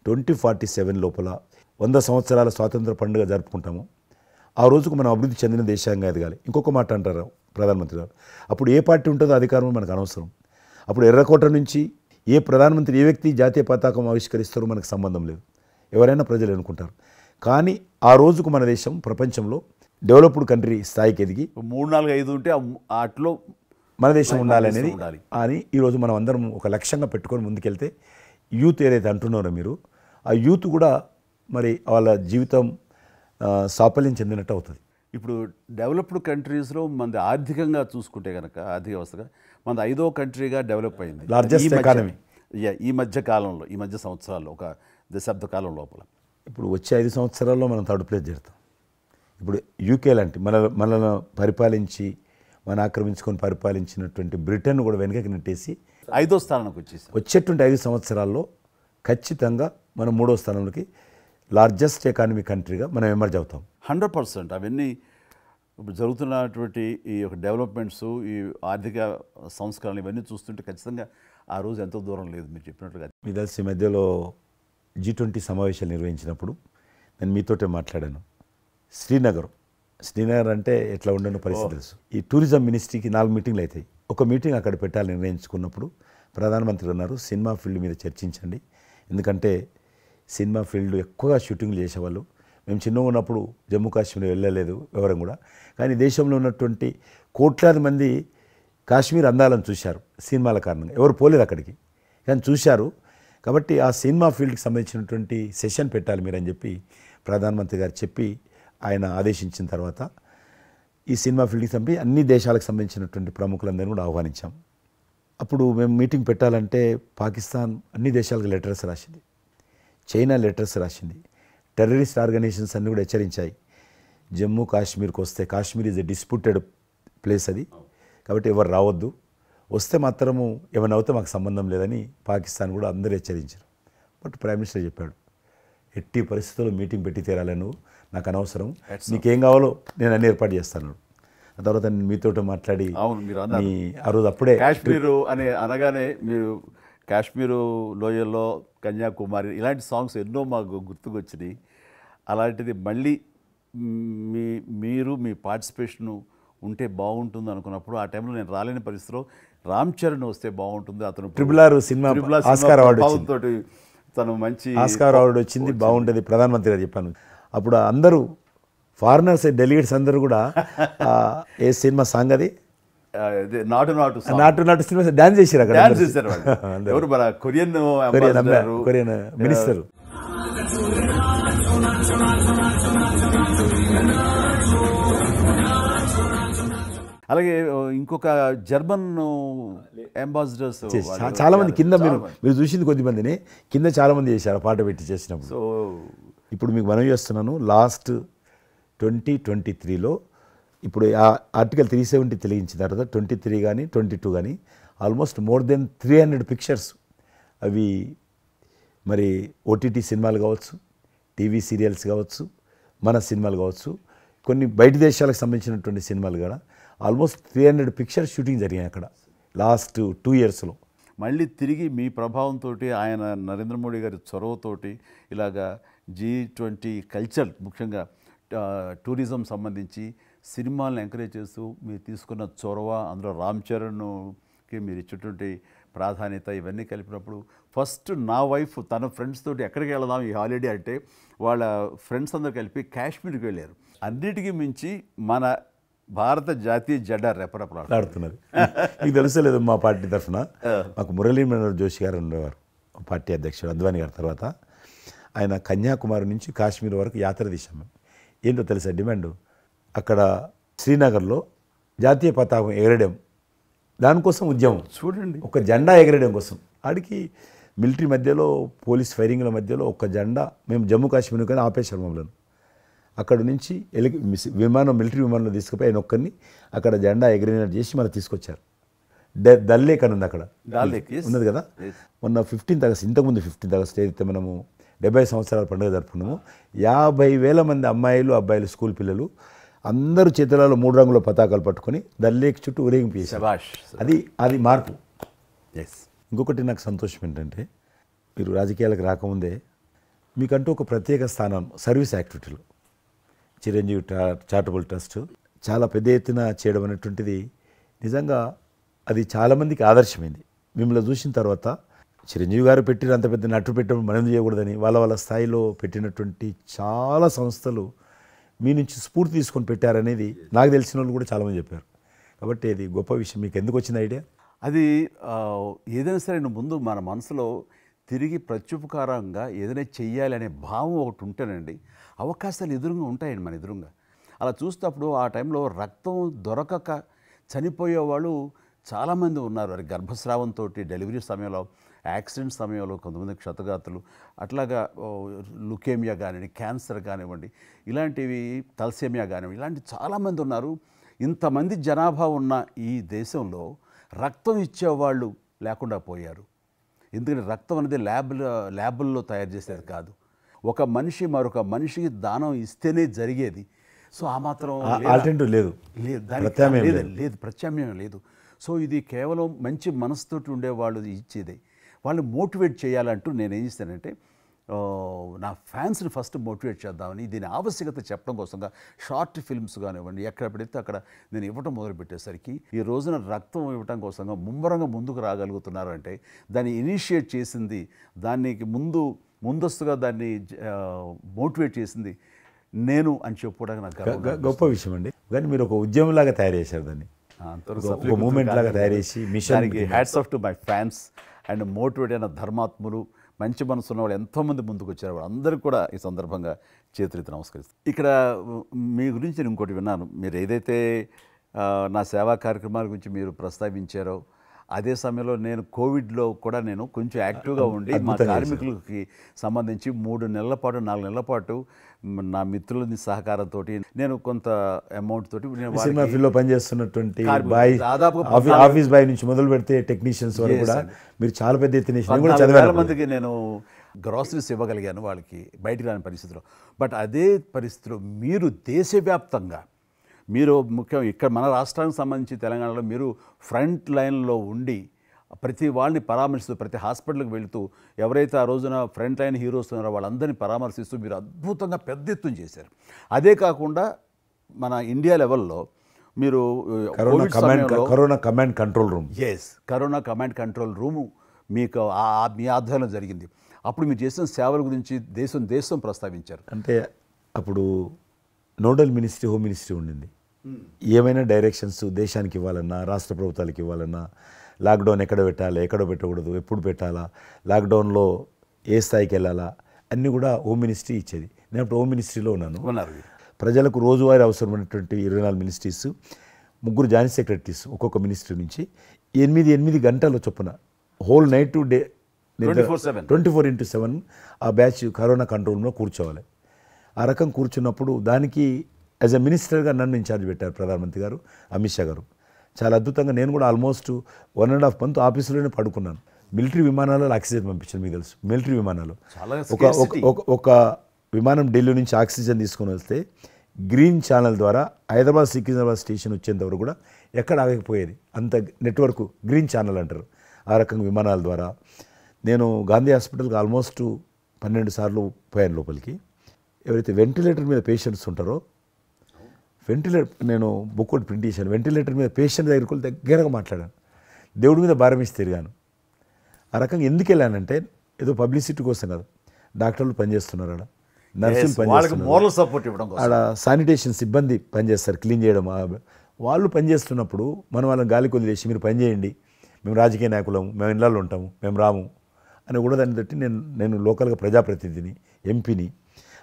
2047 లోపల 100 సంవత్సరాల స్వాతంత్ర పండుగ జరుపుకుంటాము. ఆ రోజుకు మనం అభివృద్ధి చెందిన దేశంగా ఎదగాలి. ఇంకొక మాట అంటారు ప్రధానమంత్రి గారు, అప్పుడు ఏ పార్టీ ఉంటుందో అధికారం మనకు అనవసరం. అప్పుడు ఎర్రకోట నుంచి ఏ ప్రధానమంత్రి ఏ వ్యక్తి జాతీయ పతాకం ఆవిష్కరిస్తారో మనకు సంబంధం లేదు, ఎవరైనా ప్రజలు అనుకుంటారు. కానీ ఆ రోజుకు మన దేశం ప్రపంచంలో డెవలప్డ్ కంట్రీ స్థాయికి ఎదిగి 3, 4, 5 ఉంటే అట్లో మన దేశం ఉండాలనేది అని ఈరోజు మనం అందరం ఒక లక్ష్యంగా పెట్టుకొని ముందుకెళ్తే యూత్ ఏదైతే అంటున్నారో మీరు, ఆ యూత్ కూడా మరి వాళ్ళ జీవితం సాఫల్యం చెందినట్టు అవుతుంది. ఇప్పుడు డెవలప్డ్ కంట్రీస్లో మనది ఆర్థికంగా చూసుకుంటే కనుక ఆర్థిక వ్యవస్థగా మనది 5వ కంట్రీగా డెవలప్ అయింది. లార్జెస్ట్ ఎకానమీ ఈ మధ్య కాలంలో, ఈ మధ్య సంవత్సరాల్లో, ఒక దశాబ్ద కాలం లోపల. ఇప్పుడు వచ్చే 5 సంవత్సరాల్లో మనం థర్డ్ ప్లేస్ చేరుతాం. ఇప్పుడు యూకే లాంటి మనల్ని పరిపాలించి మన ఆక్రమించుకొని పరిపాలించినటువంటి బ్రిటన్ కూడా వెనకకి నెట్టేసి 5వ స్థానానికి వచ్చేసి వచ్చేటువంటి 5 సంవత్సరాల్లో ఖచ్చితంగా మనం 3వ స్థానంలోకి లార్జెస్ట్ ఎకానమీ కంట్రీగా మనం ఎమర్జ్ అవుతాం. 100%. అవన్నీ ఇప్పుడు జరుగుతున్నటువంటి ఈ యొక్క డెవలప్మెంట్స్, ఈ ఆర్థిక సంస్కరణలు ఇవన్నీ చూస్తుంటే ఖచ్చితంగా ఆ రోజు ఎంతో దూరం లేదు మీరు చెప్పినట్టుగా. మీ తెలిసి మధ్యలో G20 సమావేశాలు నిర్వహించినప్పుడు నేను మీతోటే మాట్లాడాను. శ్రీనగర్ అంటే ఎట్లా ఉండని పరిస్థితి తెలుసు. ఈ టూరిజం మినిస్ట్రీకి 4 మీటింగ్లు అవుతాయి. ఒక మీటింగ్ అక్కడ పెట్టాలని నిర్ణయించుకున్నప్పుడు ప్రధానమంత్రి అన్నారు, సినిమా ఫీల్డ్ మీద చర్చించండి, ఎందుకంటే సినిమా ఫీల్డ్ ఎక్కువగా షూటింగ్లు చేసేవాళ్ళు. మేము చిన్నగా ఉన్నప్పుడు జమ్మూ కాశ్మీర్ వెళ్ళలేదు ఎవరం కూడా, కానీ దేశంలో ఉన్నటువంటి కోట్లాది మంది కాశ్మీర్ అందాలను చూశారు సినిమాల కారణంగా. ఎవరు పోలేదు అక్కడికి, కానీ చూశారు. కాబట్టి ఆ సినిమా ఫీల్డ్కి సంబంధించినటువంటి సెషన్ పెట్టాలి మీరని చెప్పి ప్రధానమంత్రి గారు చెప్పి ఆయన ఆదేశించిన తర్వాత ఈ సినిమా ఫీల్డ్కి సంబంధించి అన్ని దేశాలకు సంబంధించినటువంటి ప్రముఖులందరినీ కూడా ఆహ్వానించాం. అప్పుడు మేము మీటింగ్ పెట్టాలంటే పాకిస్తాన్ అన్ని దేశాలకు లెటర్స్ రాసింది, చైనా లెటర్స్ రాసింది, టెర్రరిస్ట్ ఆర్గనైజేషన్స్ అన్నీ కూడా హెచ్చరించాయి. జమ్మూ కాశ్మీర్కి వస్తే, Kashmir is a disputed place అది, కాబట్టి ఎవరు రావద్దు, వస్తే మాత్రము ఏమైనా అవుతే మాకు సంబంధం లేదని పాకిస్తాన్ కూడా అందరూ హెచ్చరించారు. బట్ ప్రైమ్ మినిస్టర్ చెప్పాడు, ఎట్టి పరిస్థితుల్లో మీటింగ్ పెట్టి తీరాలి, నువ్వు నాకు అనవసరం, నీకేం కావాలో నేను అన్ని ఏర్పాటు చేస్తాను. ఆ తర్వాత నేను మీతో మాట్లాడి ఆ రోజు అప్పుడే కాశ్మీరు అనగానే మీరు కాశ్మీరు లోయల్లో కన్యాకుమారి ఇలాంటి సాంగ్స్ ఎన్నో మాకు గుర్తుకొచ్చినాయి. అలాంటిది మళ్ళీ మీరు మీ పార్టిసిపేషను ఉంటే బాగుంటుంది అనుకున్నప్పుడు ఆ టైంలో నేను రాలేని పరిస్థితిలో రామ్ చరణ్ వస్తే బాగుంటుంది, అతను RRR సినిమా ఆస్కార్ అవార్డు తోటి తను మంచి ఆస్కార్ అవార్డు వచ్చింది, బాగుంటుంది ప్రధానమంత్రి గారు చెప్పాను. అప్పుడు అందరూ ఫారినర్స్ డెలిగేట్స్ అందరూ కూడా ఏ సినిమా సాంగ్ అది నాటు సినిమా డాన్స్ చేశారు అక్కడ, డాన్స్ చేశారు. ఎవరు మన కొరియన్ మినిస్టర్. అలాగే ఇంకొక జర్మన్ అంబాసిడర్స్ చాలా మంది కింద మీరు చూసింది కొద్దిమందిని కింద చాలా మంది చేశారు ఆ పాట పెట్టి చేసినప్పుడు. సో ఇప్పుడు మీకు మనం చేస్తున్నాను లాస్ట్ 2023లో ఇప్పుడు ఆ ఆర్టికల్ 370 తెలిగించిన తర్వాత 23 కానీ 22 కానీ ఆల్మోస్ట్ మోర్ దెన్ 300 పిక్చర్స్ అవి మరి ఓటీటీ సినిమాలు కావచ్చు, టీవీ సీరియల్స్ కావచ్చు, మన సినిమాలు కావచ్చు, కొన్ని బయట దేశాలకు సంబంధించినటువంటి సినిమాలు కూడా ఆల్మోస్ట్ 300 పిక్చర్స్ షూటింగ్ జరిగాయి అక్కడ లాస్ట్ 2 ఇయర్స్లో. మళ్ళీ తిరిగి మీ ప్రభావంతో ఆయన నరేంద్ర మోడీ గారి చొరవతోటి ఇలాగా G20 కల్చర్ ముఖ్యంగా టూరిజం సంబంధించి సినిమాలను ఎంకరేజ్ చేస్తూ మీరు తీసుకున్న చొరవ, అందులో రామ్ చరణ్కి మీరు ఇచ్చేటువంటి ప్రాధాన్యత ఇవన్నీ కలిపినప్పుడు ఫస్ట్ నా వైఫ్ తన ఫ్రెండ్స్ తోటి ఎక్కడికి వెళదాం ఈ హాలిడే అంటే వాళ్ళ ఫ్రెండ్స్ అందరూ కలిపి కాశ్మీర్కి వెళ్ళారు. అన్నిటికీ మించి మన భారత జాతీయ జెండా రెపరెపలాడుతున్నది. మీకు తెలుసలేదు మా పార్టీ తరఫున మాకు మురళీ మనోహర్ జోషి గారు ఉండేవారు, పార్టీ అధ్యక్షుడు అద్వానీ గారి తర్వాత. ఆయన కన్యాకుమారి నుంచి కాశ్మీర్ వరకు యాత్ర తీసాం మేము. ఏంటో తెలుసా డిమాండ్, అక్కడ శ్రీనగర్లో జాతీయ పతాకం ఎగరడం, దానికోసం ఉద్యమం చూడండి, ఒక జెండా ఎగరడం కోసం. ఆడికి మిలిటరీ మధ్యలో పోలీస్ ఫైరింగ్ల మధ్యలో ఒక జెండా మేము జమ్మూ కాశ్మీర్ కానీ ఆపేశారు మమ్మల్ని. అక్కడ నుంచి విమానం మిలిటరీ విమానంలో తీసుకుపోయి ఆయన ఒక్కరిని అక్కడ జెండా ఎగిరినట్టు చేసి మళ్ళీ తీసుకొచ్చారు. దల్ లేక్ అని ఉంది అక్కడ, ఉన్నది కదా. మొన్న 15th ఆగస్ట్, ఇంతకుముందు 15th ఆగస్ట్ ఏదైతే మనము 70 సంవత్సరాల పండుగ జరుపుకున్నాము, 50,000 మంది అమ్మాయిలు అబ్బాయిలు స్కూల్ పిల్లలు అందరూ చేతులలో 3 రంగుల పతాకాలు పట్టుకొని దల్ లేక్ చుట్టూ ఊరేగింపు చేశారు. అది మార్పు. ఇంకొకటి నాకు సంతోషం ఏంటంటే, మీరు రాజకీయాలకు రాకముందే మీకంటూ ఒక ప్రత్యేక స్థానం సర్వీస్ యాక్టివిటీలు చిరంజీవి చారిటబుల్ ట్రస్ట్ చాలా పెద్ద ఎత్తున చేయడం అనేటువంటిది నిజంగా అది చాలామందికి ఆదర్శమైంది. మిమ్మల్ని చూసిన తర్వాత చిరంజీవి గారు పెట్టిన అంత పెద్ద నటు పెట్టడం మనం చేయకూడదని వాళ్ళ స్థాయిలో పెట్టినటువంటి చాలా సంస్థలు మీ నుంచి స్ఫూర్తి తీసుకొని పెట్టారనేది నాకు తెలిసిన వాళ్ళు కూడా చాలామంది చెప్పారు. కాబట్టి అది గొప్ప విషయం. మీకు ఎందుకు వచ్చిన ఐడియా? అది ఏదైనా సరే ముందు మన మనసులో తిరిగి ప్రత్యుపకారంగా ఏదైనా చెయ్యాలి అనే భావం ఒకటి ఉంటేనండి అవకాశాలు ఎదురుగా ఉంటాయండి మన ఎదురుగా. అలా చూసినప్పుడు ఆ టైంలో రక్తం దొరకక చనిపోయే వాళ్ళు చాలామంది ఉన్నారు. అది గర్భస్రావంతో, డెలివరీ సమయంలో, యాక్సిడెంట్ సమయంలో కొంతమంది క్షతగాతులు, అట్లాగా లుకేమియా కానివ్వండి, క్యాన్సర్ కానివ్వండి, ఇలాంటివి తలసేమియా కానివ్వండి, ఇలాంటి చాలామంది ఉన్నారు. ఇంతమంది జనాభా ఉన్న ఈ దేశంలో రక్తం ఇచ్చేవాళ్ళు లేకుండా పోయారు. ఎందుకంటే రక్తం అనేది ల్యాబుల్లో తయారు చేసేది కాదు, ఒక మనిషి మరొక మనిషికి దానం ఇస్తేనే జరిగేది. సో ఆ మాత్రం ఆల్టర్నేటివ్ లేదు, లేదు, ప్రత్యామ్నాయం లేదు. సో ఇది కేవలం మంచి మనసుతోటి ఉండేవాళ్ళు ఇచ్చేదే. వాళ్ళని మోటివేట్ చేయాలంటూ నేను ఏం చేస్తానంటే, నా ఫ్యాన్స్ని ఫస్ట్ మోటివేట్ చేద్దామని దీని ఆవశ్యకత చెప్పడం కోసంగా షార్ట్ ఫిల్మ్స్ కానివ్వండి, ఎక్కడ పెడితే అక్కడ నేను ఇవ్వటం మొదలుపెట్టేసరికి ఈ రోజున రక్తం ఇవ్వటం కోసంగా ముమ్మరంగా ముందుకు రాగలుగుతున్నారు అంటే దాన్ని ఇనిషియేట్ చేసింది, దానికి ముందస్తుగా దాన్ని మోటివేట్ చేసింది నేను అని చెప్పుకోవడానికి నాకు గొప్ప విషయం అండి. కానీ మీరు ఒక ఉద్యమంలాగా తయారు చేశారు దాన్ని, ఒక మూమెంట్ లాగా తయారు చేసి మిషన్కి hats off to my fans and motivate అయిన ధర్మాత్ములు, మంచి మనసు ఉన్న వాళ్ళు ఎంతోమంది ముందుకు వచ్చారు. వాళ్ళందరికీ కూడా ఈ సందర్భంగా చేతులెత్తి నమస్కరిస్తాను. ఇక్కడ మీ గురించి నేను ఇంకోటి విన్నాను, మీరు ఏదైతే నా సేవా కార్యక్రమాల గురించి మీరు ప్రస్తావించారో అదే సమయంలో నేను కోవిడ్లో కూడా నేను కొంచెం యాక్టివ్గా ఉండి మా కార్మికులకి సంబంధించి 3 నెలల పాటు 4 నెలల పాటు నా మిత్రుల సహకారంతో నేను కొంత అమౌంట్ తోటి సినిమా ఫీల్డ్లో పనిచేస్తున్నటువంటి దాదాపు ఆఫీస్ బాయ్ నుంచి మొదలు పెడితే టెక్నీషియన్స్ వరకు కూడా మీరు చాలా పెద్ద ఎత్తున 4,000 మందికి నేను గ్రాసరీస్ ఇవ్వగలిగాను వాళ్ళకి బయటికి రాని పరిస్థితిలో. బట్ అదే పరిస్థితిలో మీరు దేశవ్యాప్తంగా మీరు ముఖ్యం ఇక్కడ మన రాష్ట్రానికి సంబంధించి తెలంగాణలో మీరు ఫ్రంట్ లైన్లో ఉండి ప్రతి వాళ్ళని పరామర్శిస్తూ, ప్రతి హాస్పిటల్కి వెళుతూ ఎవరైతే ఆ రోజున ఫ్రంట్ లైన్ హీరోస్ ఉన్నారో వాళ్ళందరినీ పరామర్శిస్తూ మీరు అద్భుతంగా పెద్ద ఎత్తున చేశారు. అదే కాకుండా మన ఇండియా లెవెల్లో మీరు corona command control room, corona command control room మీకు మీ ఆధ్వర్యంలో జరిగింది. అప్పుడు మీరు చేసిన సేవల గురించి దేశం ప్రస్తావించారు. అంటే అప్పుడు నోడల్ మినిస్ట్రీ హోమ్ మినిస్ట్రీ ఉండింది. ఏమైనా డైరెక్షన్స్ దేశానికి ఇవ్వాలన్నా, రాష్ట్ర ప్రభుత్వాలకు ఇవ్వాలన్నా, లాక్డౌన్ ఎక్కడ పెట్టాలి, ఎక్కడ పెట్టకూడదు, ఎప్పుడు పెట్టాలా, లాక్డౌన్లో ఏ స్థాయికి వెళ్ళాలా అన్నీ కూడా హోమ్ మినిస్ట్రీ ఇచ్చేది. నేను అప్పుడు హోమ్ మినిస్ట్రీలో ఉన్నాను. ప్రజలకు రోజువారీ అవసరమైనటువంటి 24 మినిస్ట్రీస్ ముగ్గురు జాయింట్ సెక్రటరీస్ ఒక్కొక్క మినిస్ట్రీ నుంచి 8 గంటల చొప్పున హోల్ నైట్ టు డే 24/7 ఆ బ్యాచ్ కరోనా కంట్రోల్లో కూర్చోవాలి. ఆ రకం కూర్చున్నప్పుడు దానికి యాజ్ ఎ మినిస్టర్గా నన్ను ఇన్ఛార్జ్ పెట్టారు ప్రధానమంత్రి గారు, అమిత్ షా గారు. చాలా అద్భుతంగా నేను కూడా ఆల్మోస్ట్ 1.5 మంత్ ఆఫీసులోనే పడుకున్నాను. మిలిటరీ విమానాలలో ఆక్సిజన్ పంపించాను, మీకు తెలుసు. మిలిటరీ విమానాలు ఒక విమానం ఢిల్లీ నుంచి ఆక్సిజన్ తీసుకొని వస్తే గ్రీన్ ఛానల్ ద్వారా హైదరాబాద్ సికింద్రాబాద్ స్టేషన్ వచ్చేంత వరకు కూడా ఎక్కడ ఆగకపోయేది. అంత నెట్వర్క్ గ్రీన్ ఛానల్ అంటారు. ఆ రకంగా విమానాల ద్వారా నేను గాంధీ హాస్పిటల్కి ఆల్మోస్ట్ 12 సార్లు పోయాను లోపలికి. ఎవరైతే వెంటిలేటర్ మీద పేషెంట్స్ ఉంటారో నేను బుక్ ఒకటి ప్రింట్ చేశాను. వెంటిలేటర్ మీద పేషెంట్ దగ్గరికి వెళ్ళి దగ్గరగా మాట్లాడాను. దేవుడి మీద భారం ఇచ్చి తిరిగాను. ఆ రకంగా ఎందుకు వెళ్ళానంటే ఏదో పబ్లిసిటీ కోసం కాదు. డాక్టర్లు పనిచేస్తున్నారు, ఆడ నర్సులు పనిచేస్తున్నారు, ఆడ శానిటేషన్ సిబ్బంది పనిచేస్తారు, క్లీన్ చేయడం. వాళ్ళు పనిచేస్తున్నప్పుడు మనం వాళ్ళని గాలికి వదిలేసి మీరు పని చేయండి, మేము రాజకీయ నాయకులము, మేము ఇళ్ళల్లో ఉంటాము, మేము రాము అని కూడా దాన్ని బట్టి నేను లోకల్గా ప్రజాప్రతినిధిని, ఎంపీని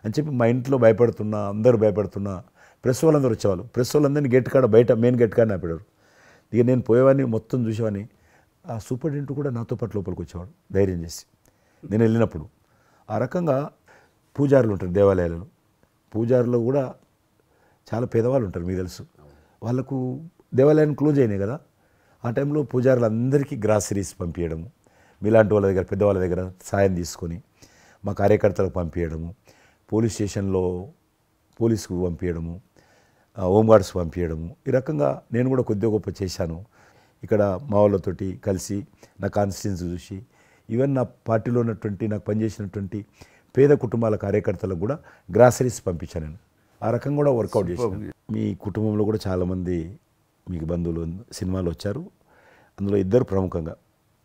అని చెప్పి మా ఇంట్లో భయపడుతున్నా, అందరూ భయపడుతున్నా. ప్రెస్ వాళ్ళందరూ వచ్చేవాళ్ళు. ప్రెస్ వాళ్ళందరినీ గేట్ కాడ బయట మెయిన్ గేట్ కాడ ఆపాడు. ఇక నేను పోయేవాడిని, మొత్తం చూసేవాడిని. ఆ సూపరింటెండెంట్ కూడా నాతో పాటు లోపలికి వచ్చేవాడు ధైర్యం చేసి నేను వెళ్ళినప్పుడు. ఆ రకంగా పూజారులు ఉంటారు దేవాలయాలలో. పూజారులు కూడా చాలా పేదవాళ్ళు ఉంటారు, మీకు తెలుసు. వాళ్ళకు దేవాలయాన్ని క్లోజ్ అయినాయి కదా. ఆ టైంలో పూజారులు అందరికీ గ్రాసరీస్ పంపించడము, మీలాంటి వాళ్ళ దగ్గర పెద్దవాళ్ళ దగ్గర సాయం తీసుకొని మా కార్యకర్తలకు పంపించడము, పోలీస్ స్టేషన్లో పోలీసుకు పంపించడము, హోంగార్డ్స్ పంపించడము. ఈ రకంగా నేను కూడా కొద్దిగా గొప్ప చేశాను. ఇక్కడ మా వాళ్ళతోటి కలిసి నా కాన్స్టిట్యున్సీ చూసి ఈవెన్ నా పార్టీలో ఉన్నటువంటి నాకు పనిచేసినటువంటి పేద కుటుంబాల కార్యకర్తలకు కూడా గ్రాసరీస్ పంపించాను నేను. ఆ రకంగా కూడా వర్కౌట్ చేశాను. మీ కుటుంబంలో కూడా చాలామంది మీకు బంధువులు సినిమాలు వచ్చారు. అందులో ఇద్దరు ప్రముఖంగా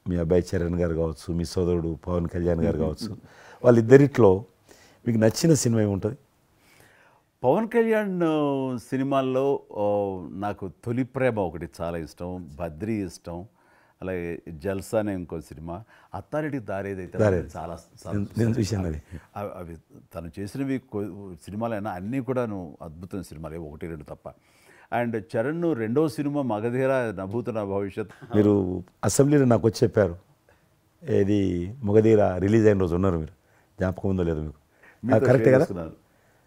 మీ అబ్బాయి చరణ్ గారు కావచ్చు, మీ సోదరుడు పవన్ కళ్యాణ్ గారు కావచ్చు. వాళ్ళిద్దరిట్లో మీకు నచ్చిన సినిమా ఏముంటుంది? పవన్ కళ్యాణ్ సినిమాల్లో నాకు తొలి ప్రేమ ఒకటి చాలా ఇష్టం, బద్రీ ఇష్టం, అలాగే జల్సా అనే ఇంకో సినిమా, అత్తారెడ్డి దారేదైతే చాలా నేను చూశాను. అది అవి తను చేసినవి సినిమాలైనా అన్నీ కూడాను అద్భుతమైన సినిమాలు, 1-2 తప్ప. అండ్ చరణ్ రెండో సినిమా మగధీర నభూత నా భవిష్యత్. మీరు అసెంబ్లీలో నాకు వచ్చి చెప్పారు, ఏది మగధీర రిలీజ్ అయిన రోజు ఉన్నారు మీరు, జ్ఞాపకం ఉందో లేదో మీకు? కరెక్టే కదా,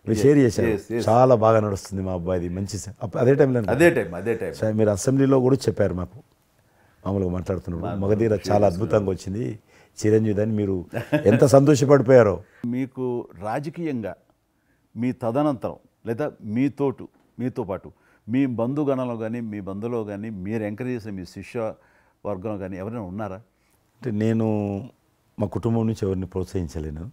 మీరు షేర్ చేశారు. చాలా బాగా నడుస్తుంది మా అబ్బాయిది, మంచి అదే టైం సార్ మీరు అసెంబ్లీలో కూడా చెప్పారు మాకు, మామూలుగా మాట్లాడుతున్నారు. మగధీర చాలా అద్భుతంగా వచ్చింది, చిరంజీవి అని మీరు ఎంత సంతోషపడిపోయారో. మీకు రాజకీయంగా మీ తదనంతరం లేదా మీతో పాటు మీ బంధుగణంలో కానీ మీ బంధువులో కానీ మీరు ఎంకరేజ్ చేసిన మీ శిష్య వర్గంలో కానీ ఎవరైనా ఉన్నారా? అంటే నేను మా కుటుంబం నుంచి ఎవరిని ప్రోత్సహించలేను.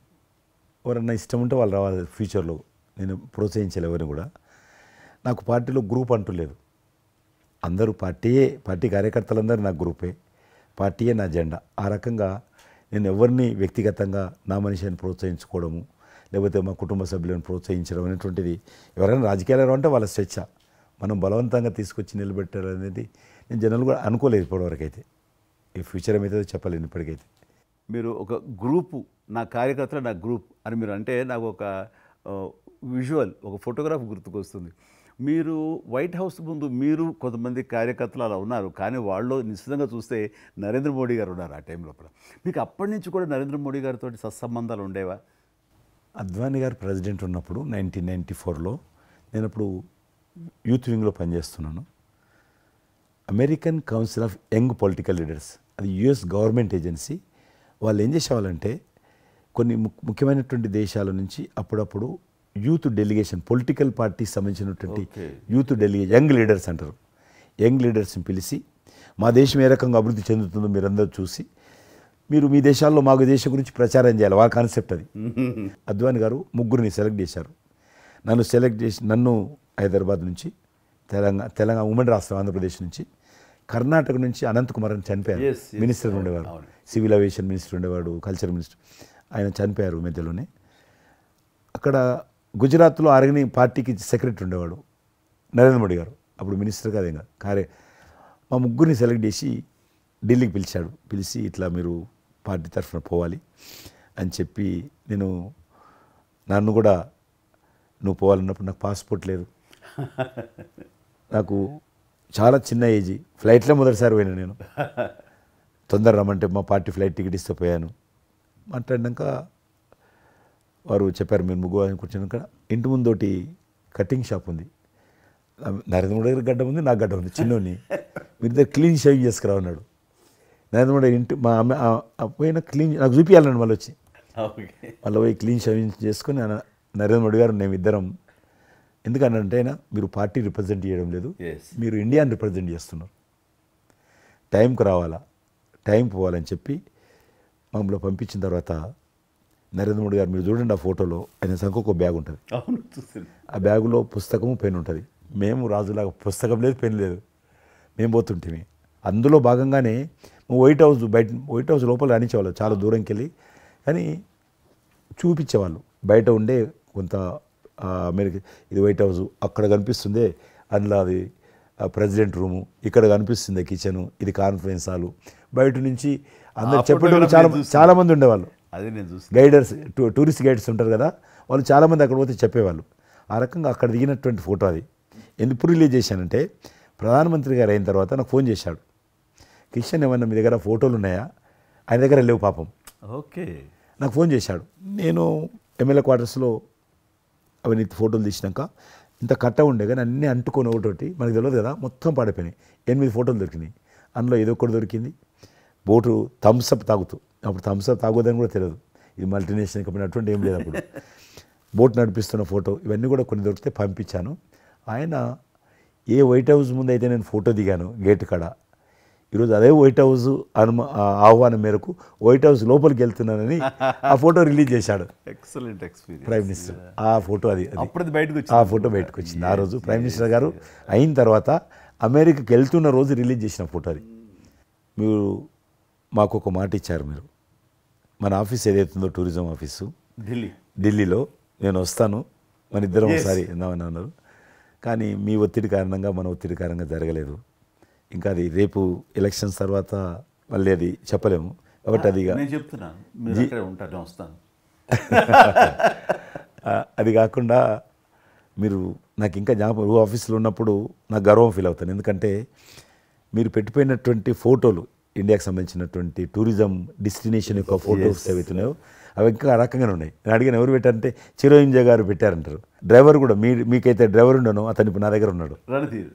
ఎవరన్నా ఇష్టం ఉంటే వాళ్ళు రావాలి ఫ్యూచర్లో, నేను ప్రోత్సహించలే ఎవరిని కూడా. నాకు పార్టీలో గ్రూప్ అంటూ లేదు, అందరూ పార్టీ కార్యకర్తలందరూ నా గ్రూపే, పార్టీయే నా జెండా. ఆ రకంగా నేను ఎవరిని వ్యక్తిగతంగా నా మనిషిని ప్రోత్సహించుకోవడము, లేకపోతే మా కుటుంబ సభ్యులను ప్రోత్సహించడం అనేటువంటిది, ఎవరైనా రాజకీయాలు అంటే వాళ్ళ స్వేచ్ఛ, మనం బలవంతంగా తీసుకొచ్చి నిలబెట్టాలనేది నేను జనాలు కూడా అనుకోలేదు ఇప్పటివరకు. అయితే ఈ ఫ్యూచర్ ఏమైతే చెప్పలేను ఇప్పటికైతే. మీరు ఒక గ్రూపు, నా కార్యకర్తలు నా గ్రూప్ అని మీరు అంటే నాకు ఒక విజువల్, ఒక ఫోటోగ్రాఫ్ గుర్తుకొస్తుంది. మీరు వైట్ హౌస్ ముందు మీరు కొంతమంది కార్యకర్తలు అలా ఉన్నారు, కానీ వాళ్ళు నిశ్చితంగా చూస్తే నరేంద్ర మోడీ గారు ఉన్నారు ఆ టైం లోపల. మీకు అప్పటి నుంచి కూడా నరేంద్ర మోడీ గారితో సత్సంబంధాలు ఉండేవా? అద్వానీ గారు ప్రెసిడెంట్ ఉన్నప్పుడు 1994లో నేను అప్పుడు యూత్ వింగ్లో పనిచేస్తున్నాను. American council of young political leaders, అది యుఎస్ గవర్నమెంట్ ఏజెన్సీ. వాళ్ళు ఏం చేసేవాళ్ళంటే కొన్ని ముఖ్యమైనటువంటి దేశాల నుంచి అప్పుడప్పుడు యూత్ డెలిగేషన్, పొలిటికల్ పార్టీకి సంబంధించినటువంటి యూత్ డెలిగేషన్, యంగ్ లీడర్స్ అంటారు, యంగ్ లీడర్స్ని పిలిచి మా దేశం ఏ రకంగా అభివృద్ధి చెందుతుందో మీరందరూ చూసి మీరు మీ దేశాల్లో మాకు దేశం గురించి ప్రచారం చేయాలి, వాళ్ళ కాన్సెప్ట్ అది. అద్వానీ గారు ముగ్గురిని సెలెక్ట్ చేశారు. నన్ను హైదరాబాద్ నుంచి, తెలంగాణ ఉమ్మడి రాష్ట్రం ఆంధ్రప్రదేశ్ నుంచి, కర్ణాటక నుంచి అనంత్ కుమార్ అని చనిపోయారు, మినిస్టర్ ఉండేవారు, సివిల్ అవియేషన్ మినిస్టర్ ఉండేవాడు, కల్చర్ మినిస్టర్, ఆయన చనిపోయారు మధ్యలోనే. అక్కడ గుజరాత్లో ఆర్గనీ పార్టీకి సెక్రటరీ ఉండేవాడు నరేంద్ర మోడీ గారు, అప్పుడు మినిస్టర్ కాదు ఇంకా మా ముగ్గురిని సెలెక్ట్ చేసి ఢిల్లీకి పిలిచి ఇట్లా మీరు పార్టీ తరఫున పోవాలి అని చెప్పి, నన్ను కూడా నువ్వు పోవాలన్నప్పుడు నాకు పాస్పోర్ట్ లేదు, నాకు చాలా చిన్న ఏజీ, ఫ్లైట్లో మొదటిసారి పోయినా నేను. తొందర రమ్మంటే మా పార్టీ ఫ్లైట్ టికెట్ ఇస్తే పోయాను. మాట్లాడినాక వారు చెప్పారు మీరు ముగ్గురు అని కూర్చున్నాక ఇంటి ముందోటి కటింగ్ షాప్ ఉంది. నరేంద్ర మోడీ గారి గడ్డ ఉంది, నాకు గడ్డ ఉంది, చిన్నోని మీరు దగ్గర క్లీన్ షేవింగ్ చేసుకురా అన్నాడు. నరేంద్ర మోడీ ఇంటి మా అమ్మ పోయిన క్లీన్ నాకు చూపించాలండి మళ్ళీ వచ్చి. మళ్ళీ పోయి క్లీన్ షేవింగ్ చేసుకొని నరేంద్ర మోడీ గారు మేము ఇద్దరం, ఎందుకనంటే అయినా మీరు పార్టీ రిప్రజెంట్ చేయడం లేదు, మీరు ఇండియాని రిప్రజెంట్ చేస్తున్నారు, టైంకి రావాలా, టైం పోవాలని చెప్పి మమ్మల్ని పంపించిన తర్వాత నరేంద్ర మోడీ గారు మీరు చూడండి ఆ ఫోటోలో ఆయన సంఖ్య బ్యాగ్ ఉంటుంది. ఆ బ్యాగులో పుస్తకము పెన్ ఉంటుంది. మేము రాజులాగా పుస్తకం లేదు, పెన్ లేదు, మేము పోతుంటే అందులో భాగంగానే వైట్ హౌస్ లోపల రానిచ్చేవాళ్ళు చాలా దూరంకి వెళ్ళి, కానీ చూపించేవాళ్ళు బయట ఉండే కొంత అమెరికా ఇది వైట్ హౌస్ అక్కడ కనిపిస్తుంది, అందులో అది ప్రెసిడెంట్ రూము, ఇక్కడ కనిపిస్తుంది కిచెను, ఇది కాన్ఫరెన్స్ హాలు. బయట నుంచి అందరు చెప్పేటోళ్ళు చాలామంది ఉండేవాళ్ళు. అదే నేను చూసి గైడర్స్ టూరిస్ట్ గైడ్స్ ఉంటారు కదా, వాళ్ళు చాలామంది అక్కడ పోతే చెప్పేవాళ్ళు. ఆ రకంగా అక్కడ దిగినటువంటి ఫోటో అది. ఎందుకు రిలీజ్ చేశానంటే ప్రధానమంత్రి గారు అయిన తర్వాత నాకు ఫోన్ చేశాడు, కిషన్ ఏమన్నా మీ దగ్గర ఫోటోలు ఉన్నాయా? ఆయన దగ్గర లేవు పాపం. ఓకే, నాకు ఫోన్ చేశాడు. నేను ఎమ్మెల్యే క్వార్టర్స్లో అవినీతి ఫోటోలు తీసినాక ఇంత కట్ట ఉండే కానీ అన్నీ అంటుకొని ఒకటి మనకు తెలియదు కదా, మొత్తం పాడిపోయినాయి. 8 ఫోటోలు దొరికినాయి. అందులో ఏదో ఒకటి దొరికింది, బోటు థమ్స్అప్ తాగుతూ, అప్పుడు థమ్స్అప్ తాగొద్దని కూడా తెలియదు, ఇది మల్టీనేషనల్ కంపెనీ అటువంటి ఏం లేదు అప్పుడు. బోట్ నడిపిస్తున్న ఫోటో ఇవన్నీ కూడా కొన్ని దొరికితే పంపించాను. ఆయన ఏ వైట్ హౌస్ ముందు అయితే నేను ఫోటో దిగాను గేట్ కాడ, ఈరోజు అదే వైట్ హౌస్ ఆహ్వానం మేరకు వైట్ హౌస్ లోపలికి వెళ్తున్నానని ఆ ఫోటో రిలీజ్ చేశాడు. Excellent experience. ప్రైమ్ మినిస్టర్ ఆ ఫోటో అప్పుడు బయటకు ఆ ఫోటో బయటకు వచ్చింది. ఆ రోజు ప్రైమ్ మినిస్టర్ గారు అయిన తర్వాత అమెరికాకి వెళ్తున్న రోజు రిలీజ్ చేసిన ఫోటో అది. మీరు మాకు ఒక మాట ఇచ్చారు, మీరు మన ఆఫీస్ ఏదైతుందో టూరిజం ఆఫీసు ఢిల్లీలో నేను వస్తాను, మన ఇద్దరం ఒకసారి ఎందామని అన్నారు. కానీ మీ ఒత్తిడి కారణంగా మన ఒత్తిడి కారణంగా జరగలేదు. ఇంకా అది రేపు ఎలక్షన్స్ తర్వాత మళ్ళీ అది చెప్పలేము కాబట్టి అది వస్తాను. అది కాకుండా మీరు నాకు ఇంకా జ్ఞాపకం, ఆఫీస్లో ఉన్నప్పుడు నాకు గర్వం ఫీల్ అవుతాను. ఎందుకంటే మీరు పెట్టిపోయినటువంటి ఫోటోలు, ఇండియాకి సంబంధించినటువంటి టూరిజం డెస్టినేషన్ యొక్క ఫోటోస్ ఏవైతున్నాయో అవి ఇంకా ఆ రకంగానే ఉన్నాయి. నేను అడిగిన ఎవరు పెట్టారంటే చిరంజీవి గారు పెట్టారంటారు. డ్రైవర్ కూడా మీకైతే డ్రైవర్ ఉండను, అతను ఇప్పుడు నా దగ్గర ఉన్నాడు,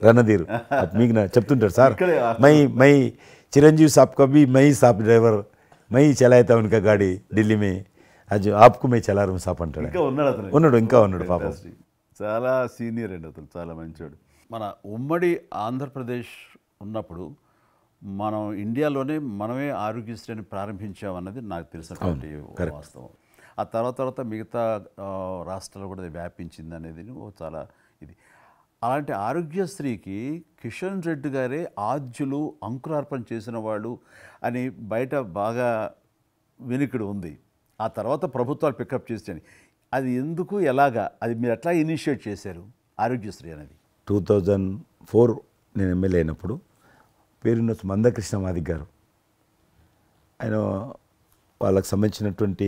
రణధీర్. మీకు చెప్తుంటారు సార్, మై చిరంజీవి సాబ్ కभी మై సాబ్ డ్రైవర్ మై చలాయితా ఉనకా గాడి ఢిల్లీ మే అది ఆప్కు మే చలా రూమ్ సాప్ అంటాడు. ఇంకా ఉన్నాడు పాపం. చాలా సీనియర్ అండి అతను, చాలా మంచోడు. మన ఉమ్మడి ఆంధ్రప్రదేశ్ ఉన్నప్పుడు మనం ఇండియాలోనే మనమే ఆరోగ్యశ్రీని ప్రారంభించామన్నది నాకు తెలిసినటువంటి వాస్తవం. ఆ తర్వాత మిగతా రాష్ట్రాలు కూడా వ్యాపించింది అనేది చాలా ఇది. అలాంటి ఆరోగ్యశ్రీకి కిషన్ రెడ్డి గారే ఆద్యులు, అంకురార్పణ చేసిన వాళ్ళు అని బయట బాగా వినికిడి ఉంది. ఆ తర్వాత ప్రభుత్వాలు పికప్ చేసాయి. అది ఎందుకు, ఎలాగా, అది మీరు ఎట్లా ఇనిషియేట్ చేశారు ఆరోగ్యశ్రీ అనేది? 2004 నేను ఎమ్మెల్యే అయినప్పుడు పేరున్న మందకృష్ణ మాదిక్ గారు, ఆయన వాళ్ళకి సంబంధించినటువంటి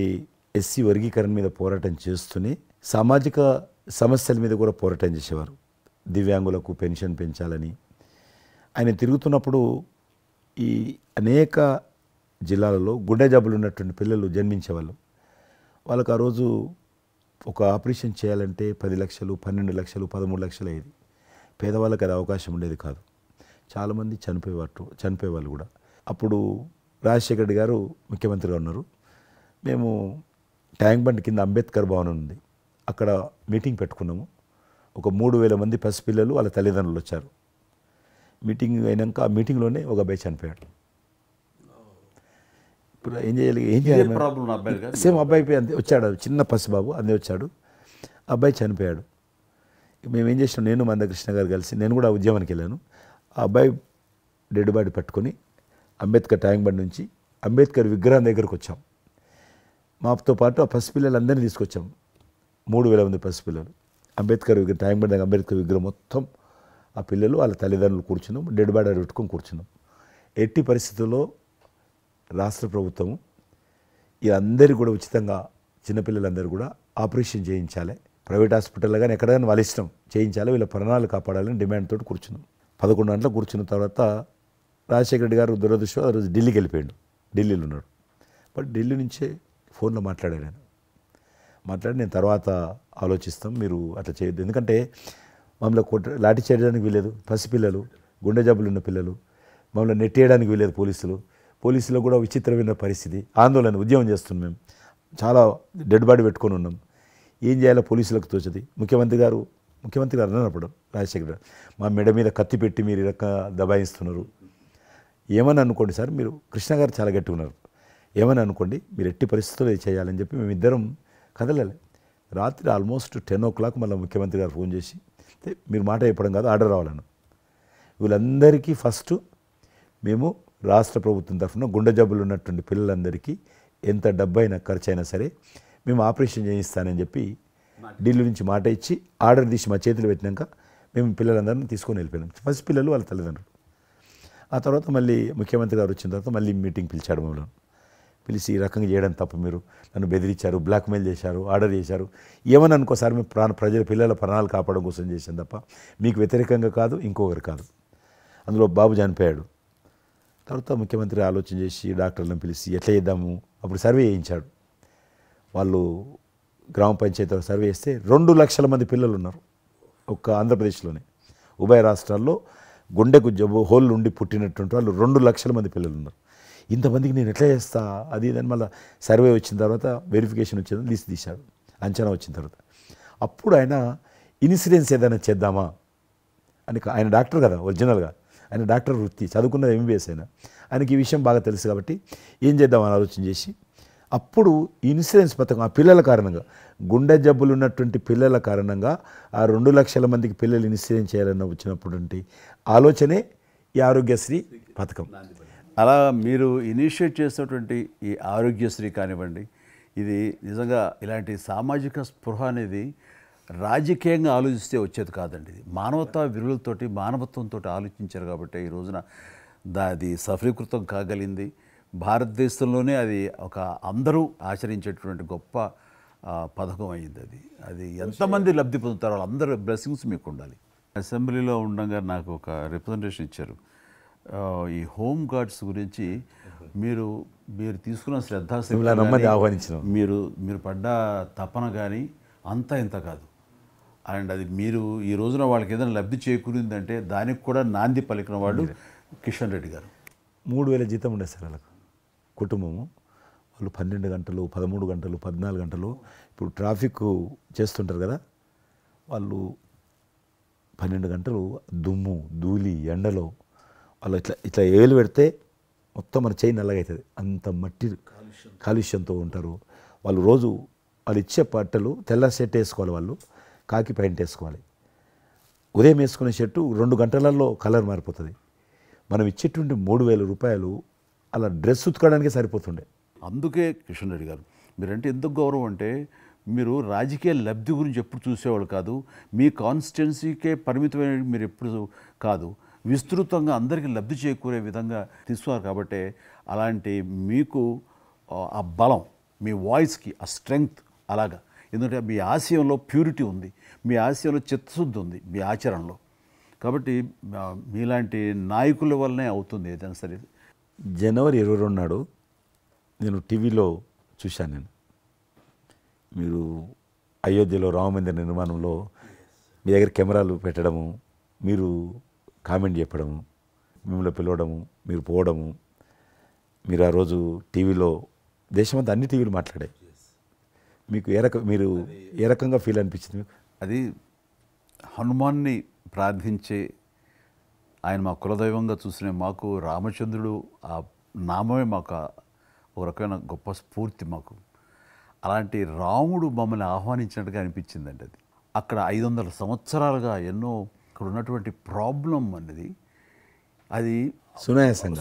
ఎస్సీ వర్గీకరణ మీద పోరాటం చేస్తూనే సామాజిక సమస్యల మీద కూడా పోరాటం చేసేవారు. దివ్యాంగులకు పెన్షన్ పెంచాలని ఆయన తిరుగుతున్నప్పుడు ఈ అనేక జిల్లాలలో గుండె జబ్బులు ఉన్నటువంటి పిల్లలు జన్మించేవాళ్ళు. వాళ్ళకి ఆ రోజు ఒక ఆపరేషన్ చేయాలంటే 10 లక్షలు, 12 లక్షలు, 13 లక్షలు అయ్యేది. పేదవాళ్ళకి అది అవకాశం ఉండేది కాదు. చాలామంది చనిపోయేవాళ్ళు కూడా. అప్పుడు రాజశేఖర రెడ్డి గారు ముఖ్యమంత్రిగా ఉన్నారు. మేము ట్యాంక్ బండ్ కింద అంబేద్కర్ భవన్ ఉంది, అక్కడ మీటింగ్ పెట్టుకున్నాము. ఒక 3000 మంది పసిపిల్లలు వాళ్ళ తల్లిదండ్రులు వచ్చారు. మీటింగ్ అయినాక ఆ మీటింగ్లోనే ఒక అబ్బాయి చనిపోయాడు. ఇప్పుడు ఏం చేయాలి సేమ్ అబ్బాయి అంతే వచ్చాడు, చిన్న పసిబాబు అందే వచ్చాడు, అబ్బాయి చనిపోయాడు. మేము ఏం చేసినాం, నేను మందకృష్ణ గారు కలిసి, నేను కూడా ఉద్యమానికి వెళ్ళాను. ఆ అబ్బాయి డెడ్ బాడీ పట్టుకొని అంబేద్కర్ ట్యాంక్ బండ్ నుంచి అంబేద్కర్ విగ్రహం దగ్గరకు వచ్చాం. మాతో పాటు ఆ పసిపిల్లలందరినీ తీసుకొచ్చాం, 3000 మంది పసిపిల్లలు. అంబేద్కర్ విగ్రహం ట్యాంక్ బండ్ అంబేద్కర్ విగ్రహం మొత్తం ఆ పిల్లలు వాళ్ళ తల్లిదండ్రులు కూర్చున్నాం, డెడ్ బాడీ పెట్టుకొని కూర్చున్నాం. ఎట్టి పరిస్థితుల్లో రాష్ట్ర ప్రభుత్వము ఈ అందరికీ కూడా ఉచితంగా చిన్నపిల్లలందరూ కూడా ఆపరేషన్ చేయించాలి, ప్రైవేట్ హాస్పిటల్లో కానీ ఎక్కడైనా వాళ్ళ ఇష్టం చేయించాలి, వీళ్ళ ప్రాణాలు కాపాడాలని డిమాండ్ తోటి కూర్చున్నాం. 11 గంటలకు కూర్చున్న తర్వాత రాజశేఖర రెడ్డి గారు దురదృష్టం ఆ రోజు ఢిల్లీకి వెళ్ళిపోయాడు. ఢిల్లీలో ఉన్నాడు. బట్ ఢిల్లీ నుంచే ఫోన్లో మాట్లాడాడు ఆయన. మాట్లాడి నేను తర్వాత ఆలోచిస్తాం, మీరు అట్లా చేయొద్దు, ఎందుకంటే మమ్మల్ని లాఠీ చేయడానికి వీలేదు, పసిపిల్లలు, గుండె జబ్బులు ఉన్న పిల్లలు, మమ్మల్ని నెట్టేయడానికి వీలేదు పోలీసులో కూడా విచిత్రమైన పరిస్థితి, ఆందోళన, ఉద్యమం చేస్తున్నాం మేము, చాలా డెడ్ బాడీ పెట్టుకొని ఉన్నాం, ఏం చేయాలో పోలీసులకు తోచది. ముఖ్యమంత్రి గారు అన్నప్పుడు రాజశేఖర్ గారు మా మెడ మీద కత్తి పెట్టి మీరు ఈ రకంగా దబాయిస్తున్నారు, ఏమని అనుకోండి సార్, మీరు కృష్ణ గారు చాలా గట్టిగా ఉన్నారు, ఏమని అనుకోండి, మీరు ఎట్టి పరిస్థితుల్లో ఇది చేయాలని చెప్పి మేమిద్దరం కదలాలి. రాత్రి ఆల్మోస్ట్ 10 o'clock మళ్ళీ ముఖ్యమంత్రి గారు ఫోన్ చేసి మీరు మాట చెప్పడం కాదు ఆర్డర్ రావాలను. వీళ్ళందరికీ ఫస్ట్ మేము రాష్ట్ర ప్రభుత్వం తరఫున గుండె జబ్బులు ఉన్నటువంటి పిల్లలందరికీ ఎంత డబ్బైనా ఖర్చు అయినా సరే మేము ఆపరేషన్ చేయిస్తానని చెప్పి ఢిల్లీ నుంచి మాట ఇచ్చి ఆర్డర్ తీసి మా చేతులు పెట్టినాక మేము పిల్లలందరినీ తీసుకొని వెళ్ళిపోయినాం. ఫస్ట్ పిల్లలు వాళ్ళ తల్లిదండ్రులు. ఆ తర్వాత మళ్ళీ ముఖ్యమంత్రి గారు వచ్చిన తర్వాత మళ్ళీ మీటింగ్ పిలిచాడు మమ్మల్ని. పిలిచి ఈ రకంగా చేయడం తప్ప, మీరు నన్ను బెదిరించారు, బ్లాక్మెయిల్ చేశారు, ఆర్డర్ చేశారు, ఏమని అనుకోసారి మేము పిల్లల ప్రాణాలు కాపాడడం కోసం చేశాం తప్ప మీకు వ్యతిరేకంగా కాదు, ఇంకొకరు కాదు. అందులో బాబు చనిపోయాడు. తర్వాత ముఖ్యమంత్రి ఆలోచన చేసి డాక్టర్లను పిలిచి ఎట్లా చేద్దాము, అప్పుడు సర్వే చేయించాడు. వాళ్ళు గ్రామ పంచాయతీలో సర్వే చేస్తే 2 లక్షల మంది పిల్లలు ఉన్నారు ఒక్క ఆంధ్రప్రదేశ్లోనే. ఉభయ రాష్ట్రాల్లో గుండెకు జబ్బు హోల్ ఉండి పుట్టినటువంటి వాళ్ళు 2 లక్షల మంది పిల్లలు ఉన్నారు. ఇంతమందికి నేను ఎట్లా చేస్తా అది ఇదని మళ్ళీ సర్వే వచ్చిన తర్వాత వెరిఫికేషన్ వచ్చిన లిస్ట్ తీశాడు, అంచనా వచ్చిన తర్వాత అప్పుడు ఆయన ఇన్సూరెన్స్ ఏదైనా చేద్దామా అని, ఆయన డాక్టర్ కదా ఒరిజినల్గా, ఆయన డాక్టర్ వృత్తి, చదువుకున్నది MBBS అయినా, ఆయనకి ఈ విషయం బాగా తెలుసు కాబట్టి ఏం చేద్దామని ఆలోచన చేసి అప్పుడు ఇన్సూరెన్స్ పథకం ఆ పిల్లల కారణంగా, గుండె జబ్బులు ఉన్నటువంటి పిల్లల కారణంగా ఆ 2 లక్షల మందికి పిల్లలు ఇన్సూరెన్స్ చేయాలన్న వచ్చినటువంటి ఆలోచనే ఈ ఆరోగ్యశ్రీ పథకం. అలా మీరు ఇనిషియేట్ చేసినటువంటి ఈ ఆరోగ్యశ్రీ కానివ్వండి, ఇది నిజంగా ఇలాంటి సామాజిక స్పృహ అనేది రాజకీయంగా ఆలోచిస్తే వచ్చేది కాదండి. ఇది మానవతా విలువలతోటి, మానవత్వంతో ఆలోచించారు కాబట్టి ఈ రోజున అది సఫలీకృతం కాగలిగింది. భారతదేశంలోనే అది ఒక అందరూ ఆచరించేటువంటి గొప్ప పథకం అయింది. అది ఎంతమంది లబ్ధి పొందుతారో వాళ్ళందరూ బ్లెస్సింగ్స్ మీకు ఉండాలి. అసెంబ్లీలో ఉండగా నాకు ఒక రిప్రజెంటేషన్ ఇచ్చారు. ఈ హోమ్ గార్డ్స్ గురించి మీరు తీసుకున్న శ్రద్ధాశక్తి, ఆహ్వానించిన మీరు పడ్డ తపన కానీ అంతా ఇంత కాదు. అండ్ అది మీరు ఈ రోజున వాళ్ళకి ఏదైనా లబ్ధి చేకూరిందంటే దానికి కూడా నాంది పలికిన వాడు కిషన్ రెడ్డి గారు. 3,000 జీతం ఉండేది సార్ వాళ్ళకు కుటుంబము. వాళ్ళు 12 గంటలు, 13 గంటలు, 14 గంటలు, ఇప్పుడు ట్రాఫిక్ చేస్తుంటారు కదా, వాళ్ళు 12 గంటలు దుమ్ము ధూళి ఎండలో వాళ్ళు ఇట్లా ఏలు పెడితే మొత్తం మన చేయి నల్లగా అవుతుంది, అంత మట్టి కాలుష్యంతో ఉంటారు వాళ్ళు. రోజు వాళ్ళు ఇచ్చే బట్టలు తెల్ల షర్ట్ వేసుకోవాలి, వాళ్ళు కాకి ప్యాంట్ వేసుకోవాలి. ఉదయం వేసుకునే షర్టు 2 గంటలలో కలర్ మారిపోతుంది. మనం ఇచ్చేటువంటి 3,000 రూపాయలు అలా డ్రెస్ ఉతకడానికే సరిపోతుండే. అందుకే కిషన్ రెడ్డి గారు మీరంటే ఎందుకు గౌరవం అంటే, మీరు రాజకీయ లబ్ధి గురించి ఎప్పుడు చూసేవాళ్ళు కాదు, మీ కాన్స్టిట్యున్సీకే పరిమితమైన మీరు ఎప్పుడు కాదు, విస్తృతంగా అందరికీ లబ్ధి చేకూరే విధంగా తీసుకున్నారు. కాబట్టి అలాంటి మీకు ఆ బలం, మీ వాయిస్కి ఆ స్ట్రెంగ్త్ అలాగా, ఎందుకంటే మీ ఆశయంలో ప్యూరిటీ ఉంది, మీ ఆశయంలో చిత్తశుద్ధి ఉంది మీ ఆచరణలో. కాబట్టి మీలాంటి నాయకుల వల్లనే అవుతుంది ఏదైనా సరే. జనవరి 22 నాడు నేను టీవీలో చూశాను, మీరు అయోధ్యలో రామమందిర నిర్మాణంలో మీ దగ్గర కెమెరాలు పెట్టడము, మీరు కామెంట్ చెప్పడము, మిమ్మల్ని పిలవడము, మీరు పోవడము, మీరు ఆ రోజు టీవీలో దేశమంతా అన్ని టీవీలు మాట్లాడాయి. మీకు మీరు ఏ రకంగా ఫీల్ అనిపించింది మీకు? అది హనుమాన్ని ప్రార్థించే ఆయన మా కులదైవంగా చూసిన మాకు రామచంద్రుడు ఆ నామమే మాకు ఒక రకమైన గొప్ప స్ఫూర్తి మాకు. అలాంటి రాముడు మమ్మల్ని ఆహ్వానించినట్టుగా అనిపించిందండి. అది అక్కడ 500 సంవత్సరాలుగా ఎన్నో ఇక్కడ ఉన్నటువంటి ప్రాబ్లం అనేది అది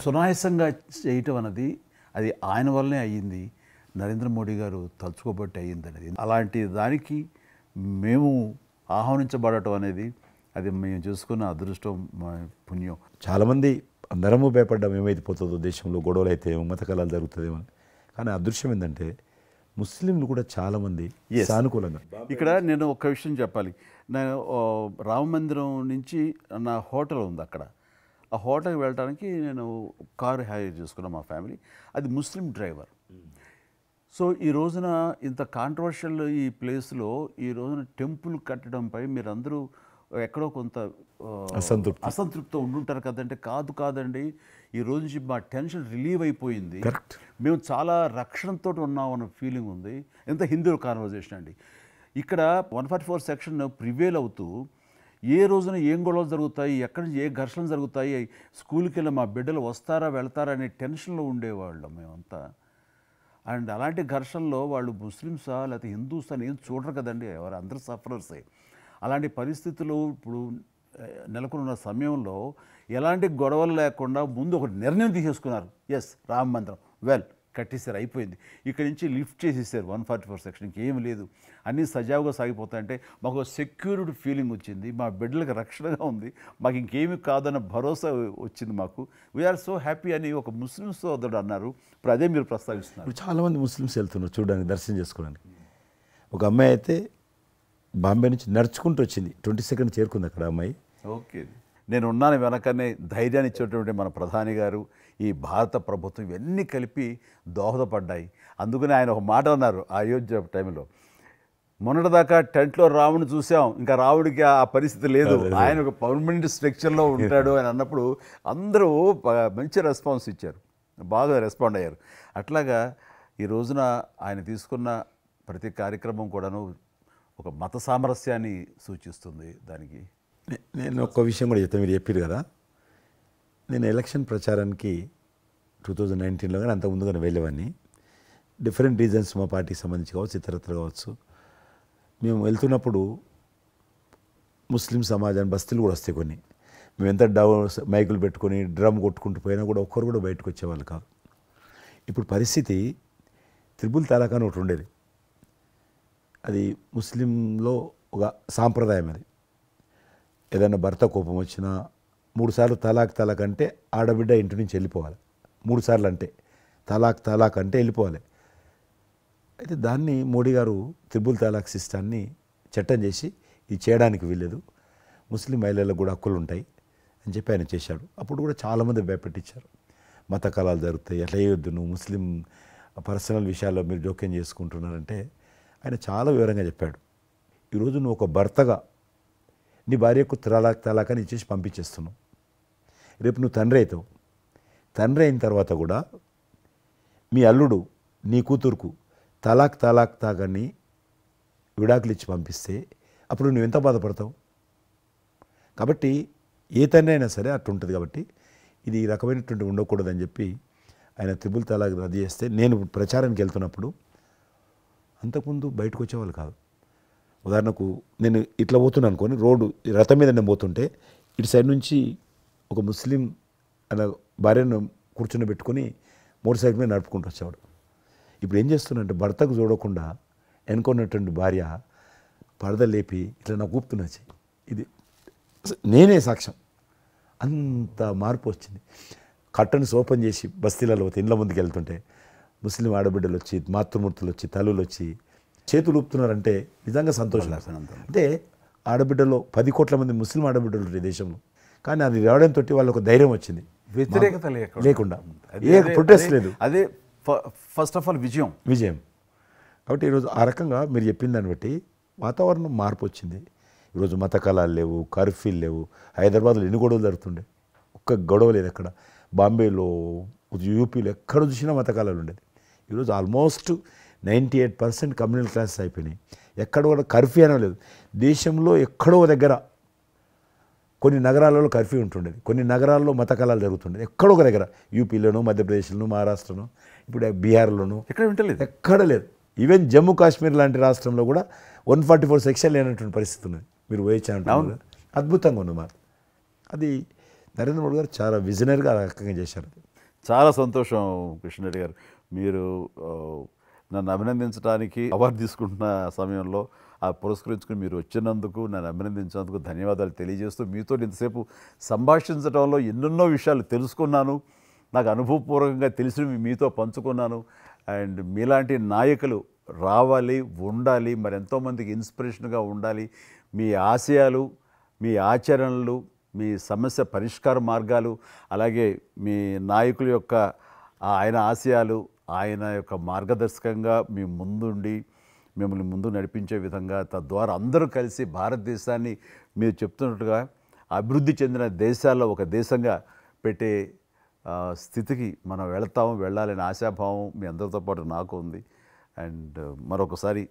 సునాయాసంగా చేయటం అన్నది అది ఆయన వల్లనే అయ్యింది, నరేంద్ర మోడీ గారు తలుచుకోబట్టి అయ్యింది అనేది. అలాంటి దానికి మేము ఆహ్వానించబడటం అనేది అది మేము చేసుకున్న అదృష్టం, పుణ్యం. చాలామంది అందరము భయపడ్డాం ఏమైతే పోతుందో దేశంలో, గొడవలు అయితే మత కళాలు జరుగుతుందేమో. కానీ అదృశ్యం ఏంటంటే ముస్లింలు కూడా చాలామంది Yes. సానుకూలంగా. ఇక్కడ నేను ఒక విషయం చెప్పాలి. నేను రామ మందిరం నుంచి నా హోటల్ ఉంది అక్కడ. ఆ హోటల్కి వెళ్ళడానికి నేను కారు హైర్ చేసుకున్నాను మా ఫ్యామిలీ. అది ముస్లిం డ్రైవర్. సో ఈ రోజున ఇంత కాంట్రవర్షియల్ ఈ ప్లేస్లో ఈ రోజున టెంపుల్ కట్టడంపై మీరందరూ ఎక్కడో కొంత అసంతృప్తితో ఉండుంటారు కదంటే. కాదండి, ఈ రోజు నుంచి మా టెన్షన్ రిలీవ్ అయిపోయింది. కరెక్ట్. మేము చాలా రక్షణతో ఉన్నాం అన్న ఫీలింగ్ ఉంది. ఎంత హిందూ కాన్వర్జేషన్ అండి. ఇక్కడ 144 సెక్షన్ ప్రివేల్ అవుతూ ఏ రోజున ఏం గొడవలు జరుగుతాయి, ఎక్కడి నుంచి ఏ ఘర్షణలు జరుగుతాయి, స్కూల్కి వెళ్ళి మా బిడ్డలు వస్తారా వెళ్తారా అనే టెన్షన్లో ఉండేవాళ్ళం మేమంతా. అండ్ అలాంటి ఘర్షణలో వాళ్ళు ముస్లిమ్సా లేకపోతే హిందూస్ అని ఏం చూడరు కదండి, ఎవరు అందరూ సఫరర్సే. అలాంటి పరిస్థితులు ఇప్పుడు నెలకొన్న సమయంలో ఎలాంటి గొడవలు లేకుండా ముందు ఒక నిర్ణయం తీసేసుకున్నారు. ఎస్, రామ మందిరం కట్టేశారు, అయిపోయింది. ఇక్కడి నుంచి లిఫ్ట్ చేసేసారు 144 సెక్షన్, ఇంకేం లేదు, అన్నీ సజావుగా సాగిపోతాయంటే మాకు సెక్యూర్డ్ ఫీలింగ్ వచ్చింది. మా బిడ్డలకు రక్షణగా ఉంది, మాకు ఇంకేమీ కాదన్న భరోసా వచ్చింది మాకు. వీఆర్ సో హ్యాపీ అని ఒక ముస్లిం సోదరుడు అన్నారు. ఇప్పుడు అదే మీరు ప్రస్తావిస్తున్నారు. ఇప్పుడు చాలామంది ముస్లిమ్స్ వెళ్తున్నారు చూడడానికి, దర్శనం చేసుకోవడానికి. ఒక అమ్మాయి అయితే బాంబే నుంచి నడుచుకుంటూ వచ్చింది, 22nd చేరుకుంది అక్కడ అమ్మాయి. ఓకే, నేను ఉన్నాను వెనకనే ధైర్యాన్ని ఇచ్చేటువంటి మన ప్రధాని గారు, ఈ భారత ప్రభుత్వం ఇవన్నీ కలిపి దోహదపడ్డాయి. అందుకని ఆయన ఒక మాట అన్నారు అయోధ్య టైంలో, మొన్నటిదాకా టెంట్లో రాముడిని చూసాం, ఇంకా రాముడికి ఆ పరిస్థితి లేదు, ఆయన ఒక పర్మనెంట్ స్ట్రక్చర్లో ఉంటాడు అని అన్నప్పుడు అందరూ మంచి రెస్పాన్స్ ఇచ్చారు, బాగా రెస్పాండ్ అయ్యారు. అట్లాగా ఈ రోజున ఆయన తీసుకున్న ప్రతి కార్యక్రమం కూడాను ఒక మత సామరస్యాన్ని సూచిస్తుంది. దానికి నేను ఒక్క విషయం కూడా చెప్తాను, మీరు చెప్పారు కదా, నేను ఎలక్షన్ ప్రచారానికి 2019లో కానీ అంత ముందుగానే వెళ్ళేవాడిని. డిఫరెంట్ రీజన్స్ మా పార్టీకి సంబంధించి కావచ్చు, ఇతరత్ర కావచ్చు. మేము వెళ్తున్నప్పుడు ముస్లిం సమాజాన్ని బస్తీలు కూడా వస్తాయి కొన్ని. మేము ఎంత మైకులు పెట్టుకొని డ్రమ్ కొట్టుకుంటూ పోయినా కూడా ఒక్కరు కూడా బయటకు వచ్చేవాళ్ళు కాదు. ఇప్పుడు పరిస్థితి త్రిపుల్ తలాక్ అని ఒకటి ఉండేది, అది ముస్లింలో ఒక సాంప్రదాయం. అది ఏదైనా భర్త కోపం వచ్చినా 3 సార్లు తలాక్ అంటే ఆడబిడ్డ ఇంటి నుంచి వెళ్ళిపోవాలి. 3 సార్లు అంటే తలాక్ అంటే వెళ్ళిపోవాలి. అయితే దాన్ని మోడీ గారు త్రిపుల్ తలాక్ సిస్టాన్ని చట్టం చేసి ఇది చేయడానికి వీల్లేదు, ముస్లిం మహిళలకు కూడా హక్కులు ఉంటాయి అని చెప్పి ఆయన చేశాడు. అప్పుడు కూడా చాలామంది భయపెట్టించారు, మత కళాలు జరుగుతాయి, అట్లా వేయొద్దు, నువ్వు ముస్లిం పర్సనల్ విషయాల్లో మీరు జోక్యం చేసుకుంటున్నారంటే ఆయన చాలా వివరంగా చెప్పాడు. ఈరోజు నువ్వు ఒక భర్తగా నీ భార్యకు తలాక్ అని ఇచ్చేసి పంపించేస్తున్నావు. రేపు నువ్వు తండ్రి అవుతావు. తండ్రి అయిన తర్వాత కూడా మీ అల్లుడు నీ కూతురుకు తాగని విడాకులు ఇచ్చి పంపిస్తే అప్పుడు నువ్వు ఎంత బాధపడతావు? కాబట్టి ఏ తండ్రి అయినా సరే అట్లా ఉంటుంది. కాబట్టి ఇది ఈ రకమైనటువంటి ఉండకూడదని చెప్పి ఆయన త్రిపుల్ తలాక్ రద్దు చేస్తే, నేను ప్రచారానికి వెళ్తున్నప్పుడు అంతకుముందు బయటకు వచ్చేవాళ్ళు కాదు. ఉదాహరణకు నేను ఇట్లా పోతున్నాను అనుకోని, రోడ్డు రథం మీద నేను పోతుంటే ఇటు సైడ్ నుంచి ఒక ముస్లిం అలా భార్యను కూర్చుని పెట్టుకొని మోటార్ సైకిల్ మీద నడుపుకుంటూ వచ్చేవాడు. ఇప్పుడు ఏం చేస్తున్నంటే భర్తకు చూడకుండా ఎన్నుకున్నటువంటి భార్య పరద లేపి ఇట్లా నాకు ఊపుతున్నచ్చి, ఇది నేనే సాక్ష్యం. అంత మార్పు వచ్చింది. కట్టన్స్ ఓపెన్ చేసి బస్తీలలో ఇండ్ల ముందుకు వెళ్తుంటే ముస్లిం ఆడబిడ్డలు వచ్చి, మాతృమూర్తులు వచ్చి, తల్లులు వచ్చి చేతులు ఊపుతున్నారంటే నిజంగా సంతోషం. అంటే ఆడబిడ్డలో 10 కోట్ల మంది ముస్లిం ఆడబిడ్డలు ఉంటారు ఈ దేశంలో. కానీ అది రావడంతో వాళ్ళకు ధైర్యం వచ్చింది, వ్యతిరేకత లేకుండా, ఏ ప్రొటెస్ట్ లేదు. అదే ఫస్ట్ ఆఫ్ ఆల్ విజయం. కాబట్టి ఈరోజు ఆ రకంగా మీరు చెప్పిన దాన్ని బట్టి వాతావరణం మార్పు వచ్చింది. ఈరోజు మత కళాలు లేవు, కర్ఫ్యూలు లేవు. హైదరాబాద్లో ఎన్ని గొడవలు జరుగుతుండే, ఒక్క గొడవ లేదు ఎక్కడ. బాంబేలో, యూపీలో ఎక్కడ చూసినా మత కళాలు ఉండేది. ఈరోజు ఆల్మోస్ట్ 98% కమ్యూనల్ క్లాసెస్ అయిపోయినాయి. ఎక్కడ కూడా కర్ఫ్యూ అనో లేదు. దేశంలో ఎక్కడో దగ్గర కొన్ని నగరాలలో కర్ఫ్యూ ఉంటుండేది, కొన్ని నగరాల్లో మత కళాలు జరుగుతుండేది. ఎక్కడో ఒక దగ్గర యూపీలోనూ, మధ్యప్రదేశ్లోనూ, మహారాష్ట్రలోనూ, ఇప్పుడు బీహార్లోనూ ఎక్కడ లేదు. ఈవెన్ జమ్మూ కాశ్మీర్ లాంటి రాష్ట్రంలో కూడా 144 సెక్షన్ లేనటువంటి పరిస్థితి ఉన్నది. మీరు వేయించాలంటే అద్భుతంగా ఉంది మాట. అది నరేంద్ర మోడీ గారు చాలా విజనరీగా ఆ రకంగా చేశారు. చాలా సంతోషం కృష్ణరెడ్డి గారు. మీరు నన్ను అభినందించడానికి అవార్డు తీసుకుంటున్న సమయంలో ఆ పురస్కరించుకుని మీరు వచ్చినందుకు, నన్ను అభినందించినందుకు ధన్యవాదాలు తెలియజేస్తూ, మీతో ఇంతసేపు సంభాషించడంలో ఎన్నెన్నో విషయాలు తెలుసుకున్నాను, నాకు అనుభవపూర్వకంగా తెలిసినవి మీతో పంచుకున్నాను. అండ్ మీలాంటి నాయకులు రావాలి, ఉండాలి, మరి ఎంతోమందికి ఇన్స్పిరేషన్గా ఉండాలి. మీ ఆశయాలు, మీ ఆచరణలు, మీ సమస్య పరిష్కార మార్గాలు, అలాగే మీ నాయకుల యొక్క ఆయన ఆశయాలు, ఆయన యొక్క మార్గదర్శకంగా మీ ముందుండి మిమ్మల్ని ముందు నడిపించే విధంగా, తద్వారా అందరూ కలిసి భారతదేశాన్ని మీరు చెప్తున్నట్టుగా అభివృద్ధి చెందిన దేశాల్లో ఒక దేశంగా పెట్టే స్థితికి మనం వెళ్ళాలనే ఆశాభావం మీ అందరితో పాటు నాకు ఉంది. అండ్ మరొకసారి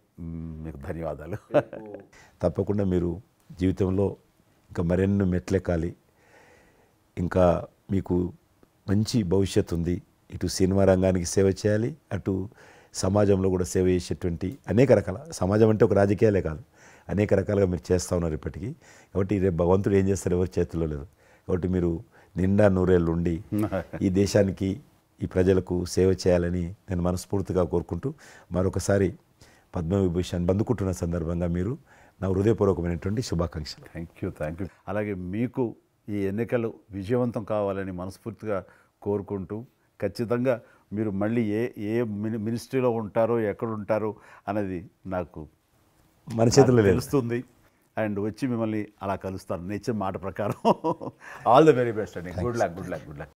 మీకు ధన్యవాదాలు. తప్పకుండా మీరు జీవితంలో ఇంకా మరెన్నో మెట్లెక్కాలి, ఇంకా మీకు మంచి భవిష్యత్తు ఉంది. ఇటు సినిమా రంగానికి సేవ చేయాలి, అటు సమాజంలో కూడా సేవ చేసేటువంటి అనేక రకాల, సమాజం అంటే ఒక రాజకీయాలే కాదు, అనేక రకాలుగా మీరు చేస్తూ ఉన్నారు ఇప్పటికీ. కాబట్టి రేపు భగవంతుడు ఏం చేస్తారు ఎవరి చేతుల్లో లేదు. కాబట్టి మీరు నిండా నూరేళ్ళు ఉండి ఈ దేశానికి, ఈ ప్రజలకు సేవ చేయాలని నేను మనస్ఫూర్తిగా కోరుకుంటూ, మరొకసారి పద్మవిభూషణ్ అందుకుంటున్న సందర్భంగా మీరు నా హృదయపూర్వకమైనటువంటి శుభాకాంక్షలు. Thank you. అలాగే మీకు ఈ ఎన్నికలు విజయవంతం కావాలని మనస్ఫూర్తిగా కోరుకుంటూ, ఖచ్చితంగా మీరు మళ్ళీ ఏ మినిస్ట్రీలో ఉంటారో, ఎక్కడ ఉంటారో అనేది నాకు మన చేతుల్లో లేదు. తెలుస్తుంది. అండ్ వచ్చి మిమ్మల్ని అలా కలుస్తాను, నేర్చిన మాట ప్రకారం. ఆల్ ద వెరీ బెస్ట్ అండి. Good luck.